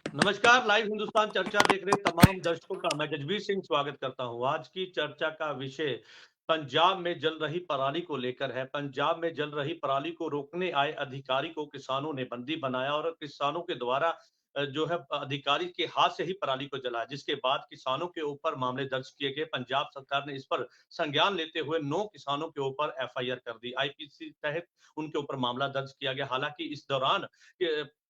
नमस्कार, लाइव हिंदुस्तान चर्चा देख रहे तमाम दर्शकों का मैं जजबीर सिंह स्वागत करता हूं। आज की चर्चा का विषय पंजाब में जल रही पराली को लेकर है। पंजाब में जल रही पराली को रोकने आए अधिकारी को किसानों ने बंदी बनाया और किसानों के द्वारा जो है अधिकारी के हाथ से ही पराली को जलाया, जिसके बाद किसानों के ऊपर मामले दर्ज किए गए। पंजाब सरकार ने इस पर संज्ञान लेते हुए 9 किसानों के ऊपर एफआईआर कर दी। आईपीसी तहत उनके ऊपर मामला दर्ज किया गया। हालांकि इस दौरान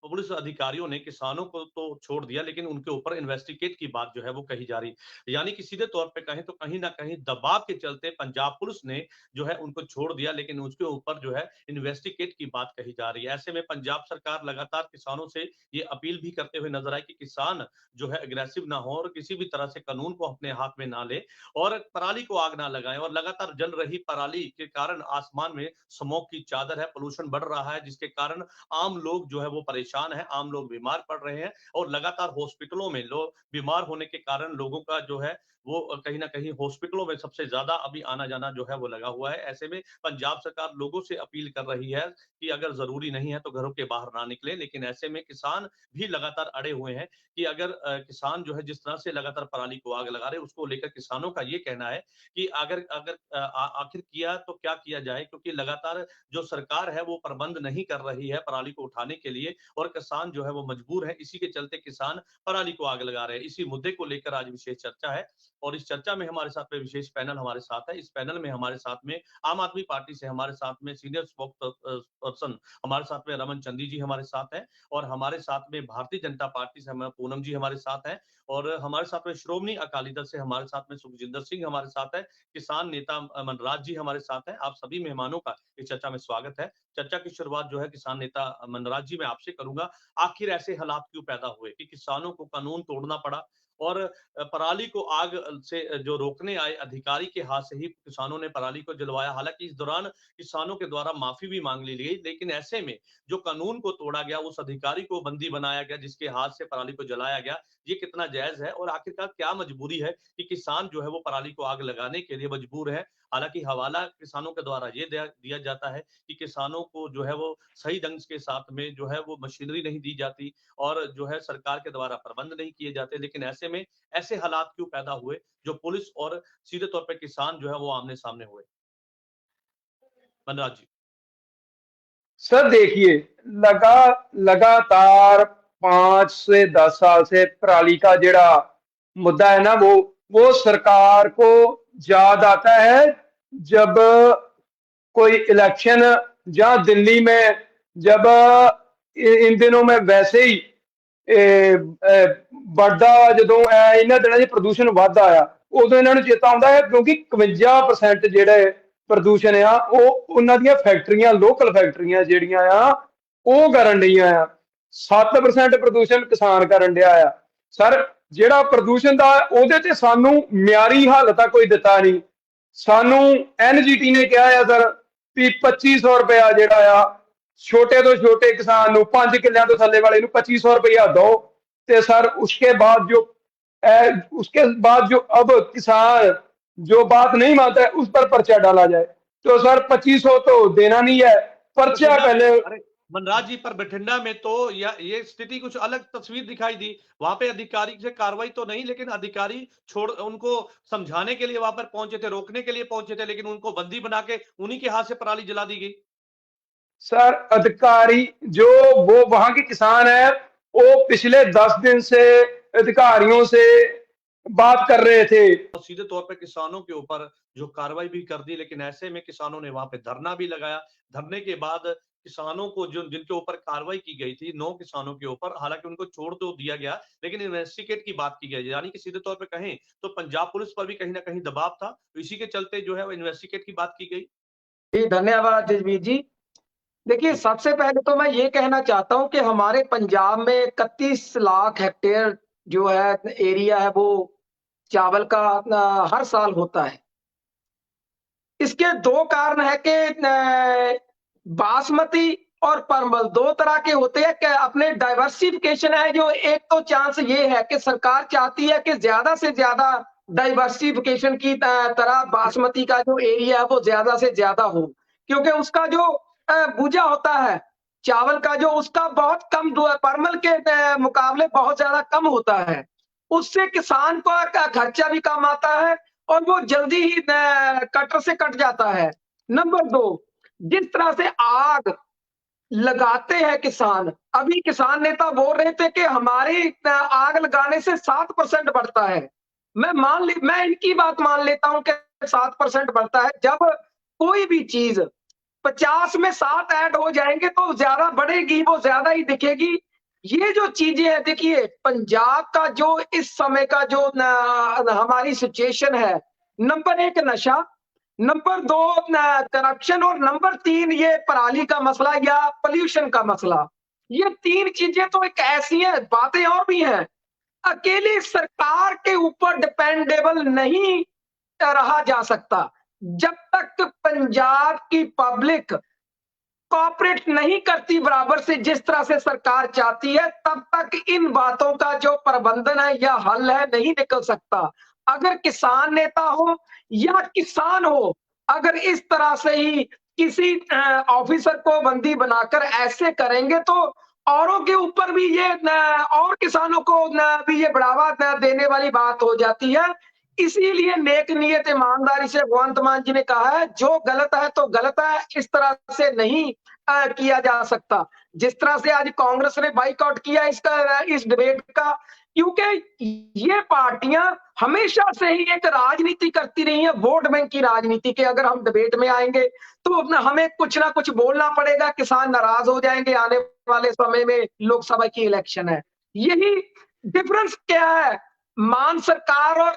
पुलिस अधिकारियों ने किसानों को तो छोड़ दिया, लेकिन उनके ऊपर इन्वेस्टिगेट की बात जो है वो कही जा रही। यानी कि सीधे तौर पे कहें तो कहीं न कहीं दबाव के चलते पंजाब पुलिस ने जो है उनको छोड़ दिया, लेकिन उसके ऊपर जो है इन्वेस्टिगेट की बात कही जा रही है। ऐसे में पंजाब सरकार लगातार किसानों से ये अपील भी करते हुए नजर आए कि किसान जो है एग्रेसिव ना हो और किसी भी तरह से कानून को अपने हाथ में ना ले और पराली को आग ना लगाएं। और लगातार जल रही पराली के कारण आसमान में स्मोक की चादर है, पोल्यूशन बढ़ रहा है, जिसके कारण आम लोग जो है वो परेशान है, आम लोग बीमार पड़ रहे हैं और लगातार हॉस्पिटलों में लोग बीमार होने के कारण लोगों का जो है वो कहीं न कहीं हॉस्पिटलों में सबसे ज़्यादा अभी आना-जाना जो है वो लगा हुआ है। ऐसे में पंजाब सरकार लोगों से अपील कर रही है कि अगर ज़रूरी नहीं है तो घरों के बाहर ना निकलें, लेकिन ऐसे में किसान भी लगातार अड़े हुए हैं कि अगर किसान जो है जिस तरह से लगातार पराली को आग लगा रहे हैं, उसको लेकर किसानों का ये कहना है कि अगर अगर आखिर किया तो क्या किया जाए? क्योंकि लगातार जो सरकार है वो प्रबंध नहीं कर रही है पराली को उठाने के लिए और किसान जो है वो मजबूर है। इसी के चलते किसान पराली को आग लगा रहे हैं। इसी मुद्दे को लेकर आज विशेष चर्चा है और इस चर्चा में हमारे साथ में विशेष पैनल हमारे साथ है। इस पैनल में हमारे साथ में आम आदमी पार्टी से हमारे साथ में सीनियर स्पोक्स पर्सन हमारे साथ में रमन चंदी जी हमारे साथ हैं और हमारे साथ में भारतीय जनता पार्टी से हम पूनम जी हमारे साथ हैं और हमारे साथ में श्रोमणी अकाली दल से हमारे साथ में सुखजिंदर सिंह हमारे साथ है। किसान नेता मनराज जी हमारे साथ हैं। आप सभी मेहमानों का इस चर्चा में स्वागत है। चर्चा की शुरुआत जो है किसान नेता मनराज जी मैं आपसे करूंगा। आखिर ऐसे हालात क्यों पैदा हुए कि किसानों को कानून तोड़ना पड़ा और पराली को आग से जो रोकने आए अधिकारी के हाथ से ही किसानों ने पराली को जलवाया। हालांकि इस दौरान किसानों के द्वारा माफी भी मांग ली गई, लेकिन ऐसे में जो कानून को तोड़ा गया, उस अधिकारी को बंदी बनाया गया जिसके हाथ से पराली को जलाया गया, ये कितना जायज है और आखिरकार क्या मजबूरी है कि किसान जो है वो पराली को आग लगाने के लिए मजबूर है। हालांकि हवाला किसानों के द्वारा ये दिया जाता है कि किसानों को जो है वो सही ढंग के साथ में जो है वो मशीनरी नहीं दी जाती और जो है सरकार के द्वारा प्रबंध नहीं किए जाते। लेकिन ऐसे में ऐसे हालात क्यों पैदा हुए जो पुलिस और सीधे तौर पे किसान जो है वो आमने सामने हुए? मनराज जी। सर देखिए, लगातार 5 से 10 साल से पराली का जेड़ा मुद्दा है ना, वो सरकार को याद आता है जब कोई इलेक्शन, जहां दिल्ली में जब इन दिनों में वैसे ही बढ़दा ਜਦੋਂ ਇਹਨਾਂ ਦਿਨਾਂ 'ਚ ਪ੍ਰਦੂਸ਼ਣ ਵੱਧਦਾ ਆ, ਉਦੋਂ ਇਹਨਾਂ ਨੂੰ ਚੇਤਾ ਆਉਂਦਾ ਹੈ ਕਿਉਂਕਿ 51% ਜਿਹੜੇ ਪ੍ਰਦੂਸ਼ਣ ਆ ਉਹ ਉਹਨਾਂ ਦੀਆਂ ਫੈਕਟਰੀਆਂ, ਲੋਕਲ ਫੈਕਟਰੀਆਂ ਜਿਹੜੀਆਂ ਆ ਉਹ ਕਰਨ ਡਈਆਂ ਆ। 7% ਪ੍ਰਦੂਸ਼ਣ ਕਿਸਾਨ ਕਰਨ ਡਿਆ ਆ। ਸਰ ਜਿਹੜਾ ਪ੍ਰਦੂਸ਼ਣ ਦਾ ਉਹਦੇ ਤੇ ਸਾਨੂੰ ਮਿਆਰੀ ਹੱਲ ਤਾਂ ਕੋਈ ਦਿੱਤਾ ਨਹੀਂ। ਸਾਨੂੰ ਐਨਜੀਟੀ ਨੇ ਕਿਹਾ ਆ ਸਰ ਵੀ 2500 ਰੁਪਇਆ ਜਿਹੜਾ ਆ छोटे तो छोटे किसान 5 किल्लियां तो थले वाले 2500 रुपया दो। ते सर उसके बाद जो अब किसान जो बात नहीं मानता है उस पर पर्चा डाला जाए, तो सर 2500 तो देना नहीं है, पर्चा पहले। अरे मनराज जी, पर बठिंडा में तो ये स्थिति कुछ अलग तस्वीर दिखाई दी। वहां पे अधिकारी से कार्रवाई तो नहीं, लेकिन अधिकारी छोड़ उनको समझाने के लिए वहां पर पहुंचे थे, रोकने के लिए पहुंचे थे, लेकिन उनको बंदी बना के उन्हीं के हाथ से पराली जला दी गई। सर अधिकारी जो वो वहां के किसान है, वो पिछले 10 दिन से अधिकारियों से बात कर रहे थे। और सीधे तौर पे किसानों के ऊपर जो कार्रवाई भी कर दी, लेकिन ऐसे में किसानों ने वहां पे धरना भी लगाया। धरने के बाद किसानों को जो जिनके ऊपर कार्रवाई की गई थी 9 किसानों के ऊपर, हालांकि उनको छोड़ तो दिया गया, लेकिन इन्वेस्टिगेट की बात की गई। यानी कि सीधे तौर पे कहें तो पंजाब पुलिस पर भी कहीं ना कहीं दबाव था, तो इसी के चलते जो है वो इन्वेस्टिगेट की बात की गई। जी धन्यवाद जसवीर जी। देखिए, सबसे पहले तो मैं ये कहना चाहता हूं कि हमारे पंजाब में 31 लाख हेक्टेयर जो है एरिया है वो चावल का हर साल होता है। इसके दो कारण है कि बासमती और परमल दो तरह के होते हैं कि अपने डाइवर्सिफिकेशन है। जो एक तो चांस ये है कि सरकार चाहती है कि ज्यादा से ज्यादा डाइवर्सिफिकेशन की तरह बासमती का जो एरिया है वो ज्यादा से ज्यादा हो, क्योंकि उसका जो भूजा होता है चावल का जो उसका बहुत कम परमल के मुकाबले बहुत ज्यादा कम होता है, उससे किसान का खर्चा भी कम आता है और वो जल्दी ही कटर से कट जाता है। नंबर 2, जिस तरह से आग लगाते हैं किसान, अभी किसान नेता बोल रहे थे कि हमारी आग लगाने से 7% बढ़ता है। मैं इनकी बात मान लेता हूं कि 7% बढ़ता है। जब कोई भी चीज 50 में 7 ऐड हो जाएंगे तो ज्यादा बढ़ेगी, वो ज्यादा ही दिखेगी। ये जो चीजें हैं, देखिए पंजाब का जो इस समय का जो हमारी सिचुएशन है, नंबर 1 नशा, नंबर 2 करप्शन और नंबर 3 ये पराली का मसला या पोल्यूशन का मसला। ये 3 चीजें तो एक ऐसी हैं, बातें और भी हैं। अकेली सरकार के ऊपर डिपेंडेबल नहीं रहा जा सकता। जब तक पंजाब की पब्लिक कॉपरेट नहीं करती बराबर से जिस तरह से सरकार चाहती है, तब तक इन बातों का जो प्रबंधन है या हल है नहीं निकल सकता। अगर किसान नेता हो या किसान हो, अगर इस तरह से ही किसी ऑफिसर को बंदी बनाकर ऐसे करेंगे तो औरों के ऊपर भी ये और किसानों को भी ये बढ़ावा देने वाली बात हो जाती है। इसीलिए नेक नियत ईमानदारी से भगवंत मान जी ने कहा है, जो गलत है तो गलत है, इस तरह से नहीं किया जा सकता। जिस तरह से आज कांग्रेस ने बाइकआउट किया इस डिबेट का, क्योंकि ये पार्टियां हमेशा से ही एक राजनीति करती रही है, वोट बैंक की राजनीति के। अगर हम डिबेट में आएंगे तो हमें कुछ ना कुछ बोलना पड़ेगा, किसान नाराज हो जाएंगे। आने वाले समय में लोकसभा की इलेक्शन है, यही डिफरेंस क्या है मान सरकार और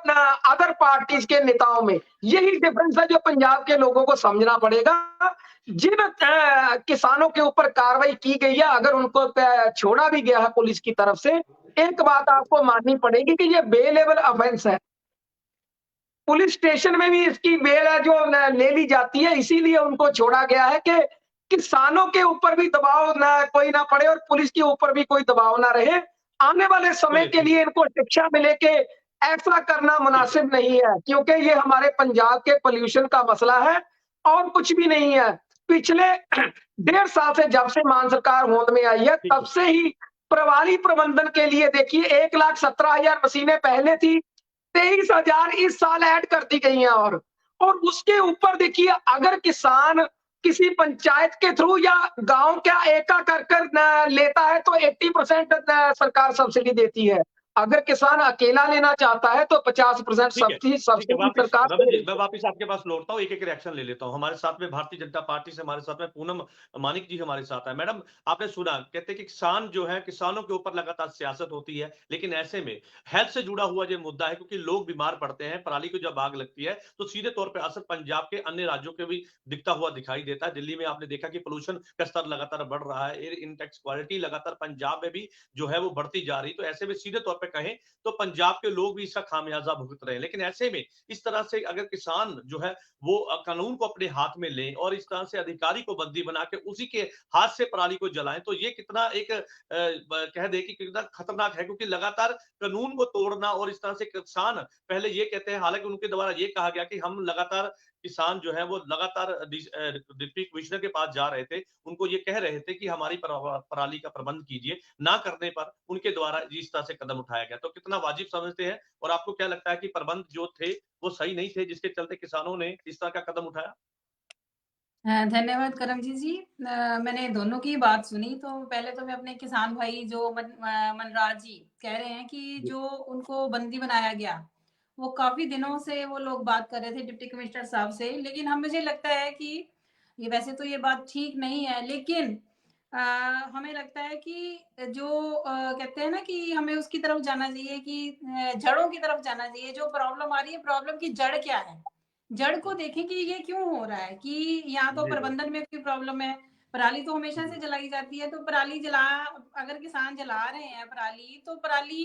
अदर पार्टीज के नेताओं में, यही डिफरेंस है जो पंजाब के लोगों को समझना पड़ेगा। जिन किसानों के ऊपर कार्रवाई की गई है, अगर उनको छोड़ा भी गया है पुलिस की तरफ से, एक बात आपको माननी पड़ेगी कि ये बेलेबल ऑफेंस है। पुलिस स्टेशन में भी इसकी बेल है जो ले ली जाती है, इसीलिए उनको छोड़ा गया है कि किसानों के ऊपर भी दबाव ना कोई ना पड़े और पुलिस के ऊपर भी कोई दबाव ना रहे। आने वाले समय चलिए के ठीक लिए इनको शिक्षा मिले कि ऐसा करना ठीक है। मुनासिब नहीं है, क्योंकि ये हमारे पंजाब के पोल्यूशन का मसला है और कुछ भी नहीं है। पिछले 1.5 साल से जब से मान सरकार होंद में आई है, ठीक तब है। से ही प्रभारी प्रबंधन के लिए देखिए 1,17,000 मशीनें पहले थी, 23,000 इस साल ऐड कर दी गई हैं। और उसके ऊपर देखिए, अगर किसान किसी पंचायत के थ्रू या गांव का एका कर लेता है तो 80% सरकार सब्सिडी देती है। अगर किसान अकेला लेना चाहता है तो 50% ठीक है, ठीक है, सब्सिडी वापिस सरकार रवि दे जी, रही मैं है। वापिस आपके पास लौटता हूँ, एक-एक रिएक्शन ले लेता हूँ। हमारे साथ में भारतीय जनता पार्टी से हमारे साथ में पूनम मानिक जी हमारे साथ हैं। मैडम, आपने सुना, कहते हैं कि किसान जो है, किसानों के ऊपर लगातार सियासत होती है, लेकिन ऐसे में हेल्थ से जुड़ा हुआ ये मुद्दा है, क्योंकि लोग बीमार पड़ते हैं, पराली को जब आग लगती है, तो सीधे तौर पे असर पंजाब के अन्य राज्यों के भी दिखता हुआ दिखाई देता है। दिल्ली में आपने देखा कि पॉल्यूशन का स्तर लगातार बढ़ रहा है, एयर इंडेक्स क्वालिटी लगातार पंजाब में भी जो है वो बढ़ती जा रही है। तो ऐसे में सीधे तौर पे कहें तो पंजाब के लोग भी इसका खामियाजा भुगत रहे हैं। लेकिन ऐसे में इस तरह से अगर किसान जो है वो कानून को अपने हाथ में लें और इस तरह से अधिकारी को बंदी बना के उसी के हाथ से पराली को जलाएं, तो ये कितना एक कह दे कि कितना खतरनाक है, क्योंकि लगातार कानून को तोड़ना और इस तरह से किसान पहले ये कहते हैं, हालांकि उनके द्वारा ये कहा गया कि हम लगातार किसान जो है वो लगातार डिप्टी कमिश्नर के पास जा रहे थे, उनको ये कह रहे थे कि हमारी पराली का प्रबंध कीजिए, ना करने पर उनके द्वारा इस तरह से कदम उठाया गया। तो कितना वाजिब समझते हैं और आपको क्या लगता है कि प्रबंध जो थे वो सही नहीं थे, जिसके चलते किसानों ने इस तरह का कदम उठाया? धन्यवाद करमजीत जी। मैंने दोनों की बात सुनी, तो पहले तो मैं अपने किसान भाई जो मनराज जी कह रहे हैं कि जी। जो उनको बंदी बनाया गया, वो काफ़ी दिनों से वो लोग बात कर रहे थे डिप्टी कमिश्नर साहब से। लेकिन मुझे लगता है कि ये वैसे तो ये बात ठीक नहीं है, लेकिन हमें लगता है कि जो कहते हैं ना कि हमें उसकी तरफ जाना चाहिए कि जड़ों की तरफ जाना चाहिए। जो प्रॉब्लम आ रही है, प्रॉब्लम की जड़ क्या है? जड़ को देखें कि ये क्यों हो रहा है, कि यहाँ तो जी, जी। प्रबंधन में कोई प्रॉब्लम है। पराली तो हमेशा से जी। जलाई जाती है, तो पराली जला अगर किसान जला रहे हैं पराली, तो पराली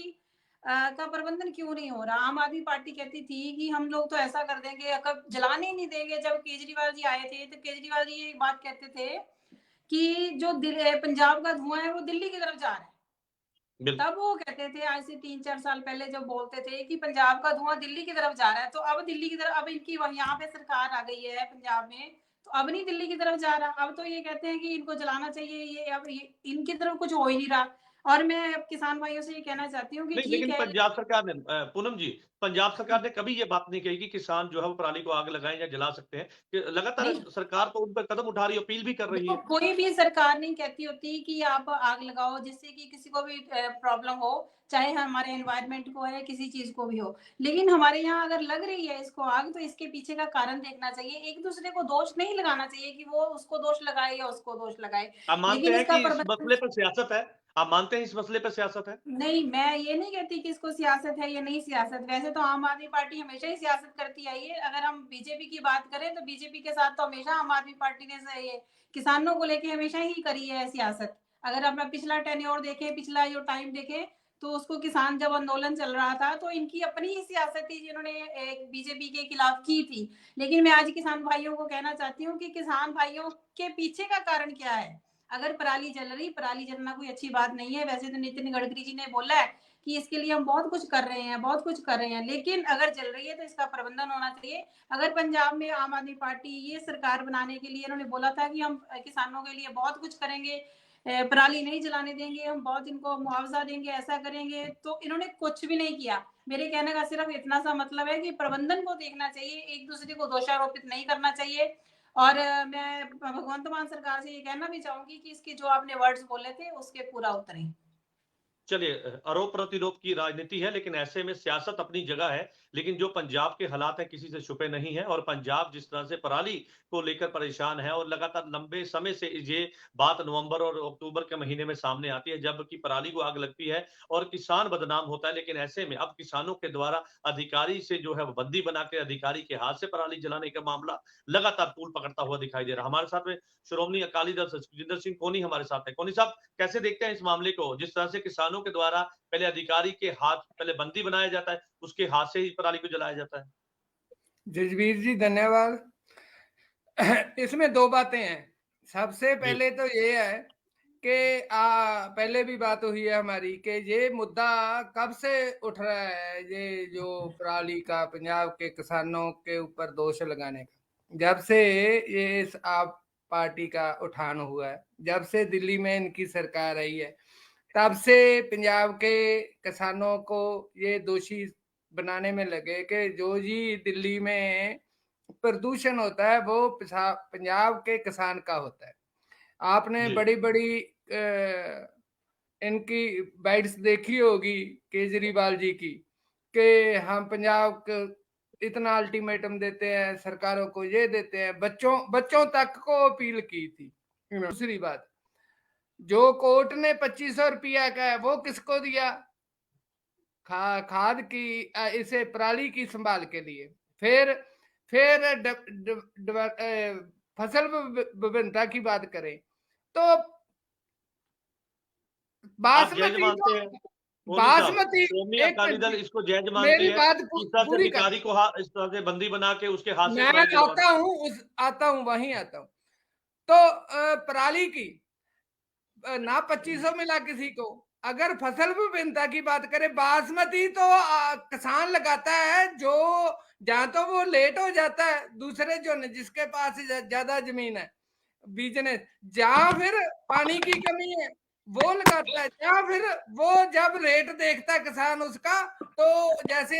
का प्रबंधन क्यों नहीं हो रहा? आम आदमी पार्टी कहती थी कि हम लोग तो ऐसा कर देंगे, कब जलाने ही नहीं देंगे। जब केजरीवाल जी आए थे, तो केजरीवाल जी ये बात कहते थे कि जो पंजाब का धुआं है वो दिल्ली की तरफ जा रहा है। बिल्कुल। तब वो कहते थे, आज से 3-4 साल पहले जब बोलते थे कि पंजाब का धुआं दिल्ली की तरफ जा रहा है, तो अब दिल्ली की तरफ, अब इनकी यहाँ पे सरकार आ गई है पंजाब में, तो अब नहीं दिल्ली की तरफ जा रहा, अब तो ये कहते हैं कि इनको जलाना चाहिए, ये अब ये इनकी तरफ कुछ हो ही नहीं रहा। और मैं अब किसान भाइयों से ये कहना चाहती हूँ कि नहीं, ठीक लेकिन है, पंजाब सरकार ने पूनम जी, पंजाब सरकार ने कभी ये बात नहीं कही कि किसान जो है वो पराली को आग लगाएं या जला सकते हैं, कि लगातार नहीं, सरकार तो उन पर कदम उठा रही है, अपील भी कर रही देखो है। कोई भी सरकार नहीं कहती होती कि आप आग लगाओ जिससे कि किसी को भी प्रॉब्लम हो, चाहे हमारे एनवायरनमेंट को है, किसी चीज को भी हो। लेकिन हमारे यहाँ अगर लग रही है इसको आग, तो इसके पीछे का कारण देखना चाहिए। एक दूसरे को दोष नहीं लगाना चाहिए कि वो उसको दोष लगाए या उसको दोष लगाए, आप मानते लेकिन हैं इसका कि इस प्रबंधन। मसले पर सियासत है? आप मानते हैं इस मसले पर सियासत है? नहीं, मैं ये नहीं कहती कि इसको सियासत है या नहीं सियासत। वैसे तो आम आदमी पार्टी हमेशा ही सियासत करती आई है। अगर हम बीजेपी की बात करें तो बीजेपी के साथ तो हमेशा आम आदमी पार्टी ने ये किसानों को लेके हमेशा ही करी है सियासत। अगर अपना पिछला टेन्योर देखें, पिछला जो टाइम देखें, तो उसको किसान जब आंदोलन चल रहा था तो इनकी अपनी ही सियासत थी जिन्होंने बीजेपी के खिलाफ की थी। लेकिन मैं आज किसान भाइयों को कहना चाहती हूँ कि किसान भाइयों के पीछे का कारण क्या है। अगर पराली जल रही, पराली जलना कोई अच्छी बात नहीं है। वैसे तो नितिन गडकरी जी ने बोला है कि इसके लिए हम बहुत कुछ कर रहे हैं, बहुत कुछ कर रहे हैं, लेकिन अगर जल रही है तो इसका प्रबंधन होना चाहिए। अगर पंजाब में आम आदमी पार्टी ये सरकार बनाने के लिए इन्होंने बोला था कि हम किसानों के लिए बहुत कुछ करेंगे, पराली नहीं जलाने देंगे, हम बहुत इनको मुआवजा देंगे, ऐसा करेंगे, तो इन्होंने कुछ भी नहीं किया। मेरे कहने का सिर्फ इतना सा मतलब है कि प्रबंधन को देखना चाहिए, एक दूसरे को दोषारोपित नहीं करना चाहिए। और मैं भगवंत मान सरकार से ये कहना भी चाहूंगी कि इसके जो आपने वर्ड्स बोले थे उसके पूरा उतरें। चलिए, आरोप प्रतिरोध की राजनीति है, लेकिन ऐसे में सियासत अपनी जगह है। लेकिन जो पंजाब के हालात हैं किसी से छुपे नहीं है, और पंजाब जिस तरह से पराली को लेकर परेशान है, और लगातार लंबे समय से ये बात नवंबर और अक्टूबर के महीने में सामने आती है जबकि पराली को आग लगती है और किसान बदनाम होता है। लेकिन ऐसे में अब किसानों के द्वारा अधिकारी से जो है बंदी बना के अधिकारी के हाथ से पराली जलाने का मामला लगातार तूल पकड़ता हुआ दिखाई दे रहा है। हमारे साथ में श्रोमणी अकाली दल से सुखजिंदर सिंह कोनी हमारे साथ है। कोनी साहब, कैसे देखते हैं इस मामले को, जिस तरह से किसानों के द्वारा पहले अधिकारी के हाथ, पहले बंदी बनाया जाता है, उसके हाथ से ही पराली को जलाया जाता है? जजवीर जी धन्यवाद। इसमें दो बातें हैं। सबसे पहले तो ये है कि पहले भी बात हुई है हमारी कि ये मुद्दा कब से उठ रहा है, ये जो पराली का पंजाब के किसानों के ऊपर दोष लगाने का, जब से ये इस आप पार्टी का उठान हुआ है, जब से दिल्ली में इनकी सरकार आई है, तब से पंजाब के किसानों को ये दोषी बनाने में लगे कि जो जी दिल्ली में प्रदूषण होता है वो पंजाब के किसान का होता है। आपने बड़ी बड़ी इनकी बाइट्स देखी होगी केजरीवाल जी की कि हम पंजाब को इतना अल्टीमेटम देते हैं, सरकारों को ये देते हैं, बच्चों तक को अपील की थी। दूसरी बात, जो कोर्ट ने 2500 रुपया का है वो किसको दिया? खाद की इसे पराली की संभाल के लिए। फिर फसल विभिन्नता की बात करें तो बासमती अकाली दल इसको जायज मानती मेरी है? बात इस तरह से पूरी अधिकारी को इस तरह से बंदी बना के उसके हाथ से मैं आता हूं वहीं आता हूं। तो पराली की ना 2500 मिला किसी को। अगर फसल विभिन्नता की बात करें, बासमती तो किसान लगाता है जो जहां तो वो लेट हो जाता है, दूसरे जो जिसके पास ज्यादा जमीन है बिजनेस, जहां फिर पानी की कमी है वो लगाता है, या फिर वो जब रेट देखता है किसान उसका, तो जैसे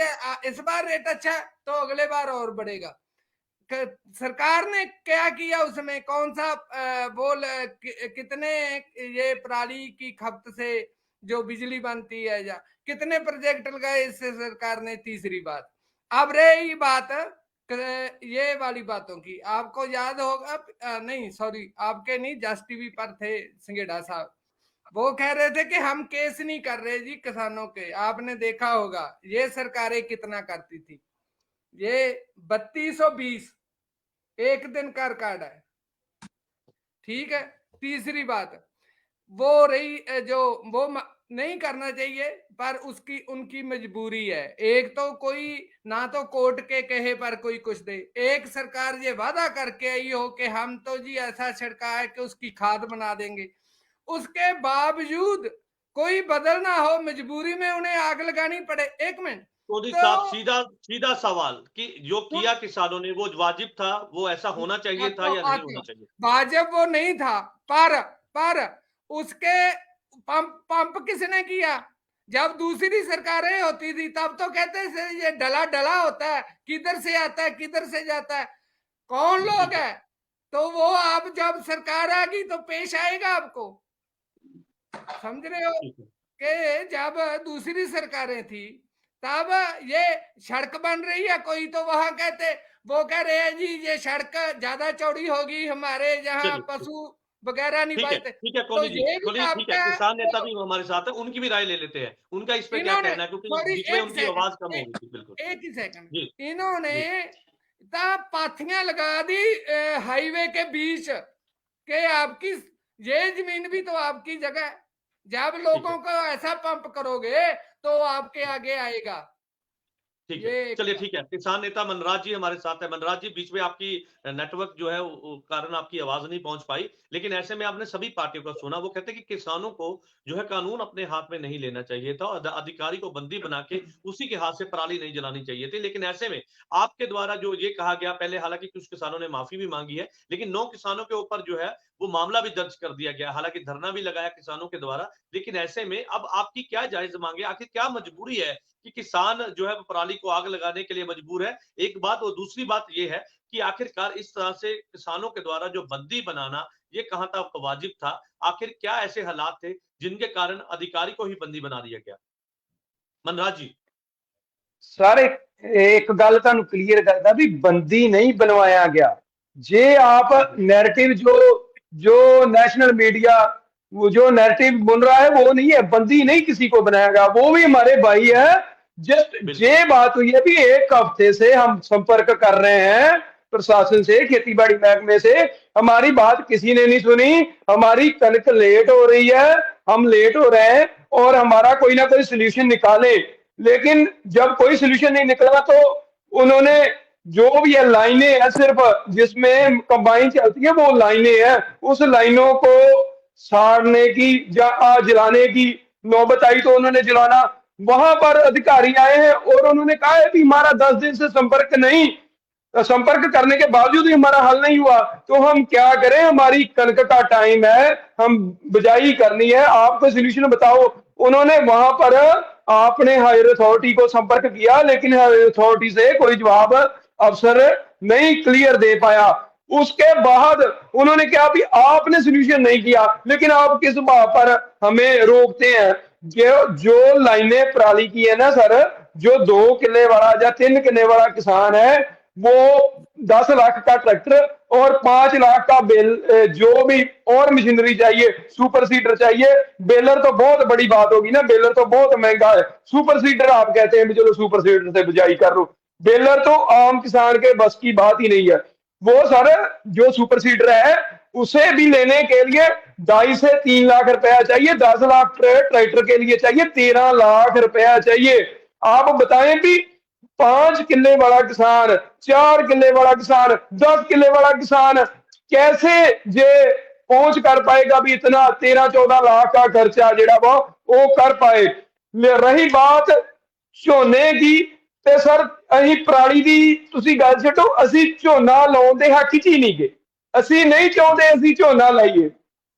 इस बार रेट अच्छा है तो अगले बार और बढ़ेगा। सरकार ने क्या किया, उसमें कौन सा कितने ये पराली की खपत से जो बिजली बनती है या कितने प्रोजेक्ट लगाए इससे सरकार ने। तीसरी बात, अब रही बात ये वाली बातों की, आपको याद होगा, नहीं सॉरी आपके नहीं, जस्ट टीवी पर थे सिंगेड़ा साहब, वो कह रहे थे कि हम केस नहीं कर रहे जी किसानों के। आपने देखा होगा ये सरकारें कितना करती थी, ये 3220 एक दिन का रिकॉर्ड है, ठीक है। तीसरी बात वो रही जो वो नहीं करना चाहिए पर उसकी उनकी मजबूरी है। एक तो कोई ना तो कोर्ट के कहे पर कोई कुछ दे, एक सरकार ये वादा करके आई हो कि हम तो जी ऐसा छिड़का है कि उसकी खाद बना देंगे, उसके बावजूद कोई बदल ना हो, मजबूरी में उन्हें आग लगानी पड़े। एक मिनट, मोदी तो साहब, सीधा सीधा सवाल कि जो किया किसानों ने वो वाजिब था, वो ऐसा होना चाहिए था या नहीं होना चाहिए? वाजिब वो नहीं था, पर उसके पंप किसने किया? जब दूसरी सरकारें होती थी तब तो कहते थे ये डला डला होता है, किधर से आता है किधर से जाता है, कौन लोग है? तो वो अब जब सरकार आ गई तो पेश आएगा आपको, समझ रहे हो? कि जब दूसरी सरकारें थी तब ये सड़क बन रही है, कोई तो वहां कहते, वो कह रहे हैं जी ये सड़क ज्यादा चौड़ी होगी, हमारे जहाँ पशु वगैरह नहीं पालते। ठीक है तो कोहली जी, ये भी ठीक है, आपका किसान नेता तो भी हमारे साथ है, उनकी भी राय ले लेते हैं, उनका इस पे क्या इन्होंने, कहना है, क्योंकि सॉरी बीच में एक उनकी आवाज कम हो सेकंड, गई थी। बिल्कुल एक ही सेकंड, जी इन्होंने जी पाथियां लगा दी हाईवे के बीच के आपकी ये जमीन भी तो आपकी जगह है। जब ठीक लोगों है, को ऐसा पंप करोगे तो आपके आगे आएगा। ठीक है, ये चलिए ठीक है। किसान नेता मनराज जी हमारे साथ है। मनराज जी, बीच में आपकी नेटवर्क जो है वो कारण आपकी आवाज नहीं पहुंच पाई, लेकिन ऐसे में आपने सभी पार्टियों का सुना। वो कहते हैं कि किसानों को जो है कानून अपने हाथ में नहीं लेना चाहिए था, और अधिकारी को बंदी बना के उसी के हाथ से पराली नहीं जलानी चाहिए थी। लेकिन ऐसे में आपके द्वारा जो ये कहा गया, पहले हालांकि कुछ किसानों ने माफी भी मांगी है, लेकिन 9 किसानों के ऊपर जो है वो मामला भी दर्ज कर दिया गया, हालांकि धरना भी लगाया किसानों के द्वारा। लेकिन ऐसे में अब आपकी क्या जायज मांगे, आखिर क्या मजबूरी है कि किसान जो है पराली को आग लगाने के लिए मजबूर है? एक बात, और दूसरी बात ये है कि आखिरकार इस तरह से किसानों के द्वारा जो बंदी बनाना, ये कहां तक वाजिब था? आखिर क्या ऐसे हालात थे जिनके कारण अधिकारी को ही बंदी बना दिया गया? मनराज जी। सर एक गल तुहानू क्लीयर करदा भी बंदी नहीं बनवाया गया। जे आप नैरेटिव जो जो नेशनल मीडिया वो जो नैरेटिव बन रहा है वो नहीं है, बंदी नहीं किसी को बनाया गया, वो भी हमारे भाई है। जस्ट ये बात हुई है भी 1 हफ्ते से हम संपर्क कर रहे हैं प्रशासन से, खेतीबाड़ी महकमे से, हमारी बात किसी ने नहीं सुनी। हमारी कनक लेट हो रही है, हम लेट हो रहे हैं और हमारा कोई ना कोई सोल्यूशन निकाले। लेकिन जब कोई सोल्यूशन नहीं निकला तो उन्होंने जो भी है लाइनें है सिर्फ जिसमें कंबाइन चलती है वो लाइनें हैं, उस लाइनों को साड़ने की या जलाने की नौबत आई तो उन्होंने जलाना। वहां पर अधिकारी आए हैं और उन्होंने कहा है कि हमारा 10 दिन से संपर्क करने के बावजूद ही हमारा हल नहीं हुआ, तो हम क्या करें, हमारी कनक का टाइम है, हम बिजाई करनी है, आपको सोल्यूशन बताओ। उन्होंने वहां पर आपने हायर अथॉरिटी को संपर्क किया, लेकिन हायर अथॉरिटी से कोई जवाब अफसर नहीं क्लियर दे पाया। उसके बाद उन्होंने कहा भी आपने सोल्यूशन नहीं किया, लेकिन आप किस बात पर हमें रोकते हैं? जो लाइनें पराली की है ना सर, जो 2 किले वाला या 3 किले वाला किसान है वो 10 लाख का ट्रैक्टर और 5 लाख का बेल, जो भी और मशीनरी चाहिए, सुपर सीडर चाहिए। बेलर तो बहुत बड़ी बात होगी ना, बेलर तो बहुत महंगा है। सुपर सीडर आप कहते हैं भी चलो सुपर सीडर से बिजाई कर लो, बेलर तो आम किसान के बस की बात ही नहीं है। वो सर जो सुपर सीडर है उसे भी लेने के लिए 2.5 से 3 लाख रुपया चाहिए, 10 लाख ट्रैक्टर के लिए चाहिए, 13 लाख रुपया चाहिए। आप बताएं भी 5 किले वाला किसान, 4 किले वाला किसान, 10 किले वाला किसान कैसे जे पहुंच कर पाएगा भी इतना 13-14 लाख का खर्चा जेड़ा वो कर पाए। रही बात ਝੋਨੇ की, ਤੇ ਸਰ ਅਸੀਂ ਪਰਾਲੀ ਦੀ ਤੁਸੀਂ ਗੱਲ ਛੱਡੋ, ਅਸੀਂ ਝੋਨਾ ਲਾਉਣ ਦੇ ਹੱਕ 'ਚ ਹੀ ਨਹੀਂ ਗਏ। ਅਸੀਂ ਨਹੀਂ ਚਾਹੁੰਦੇ ਅਸੀਂ ਝੋਨਾ ਲਾਈਏ,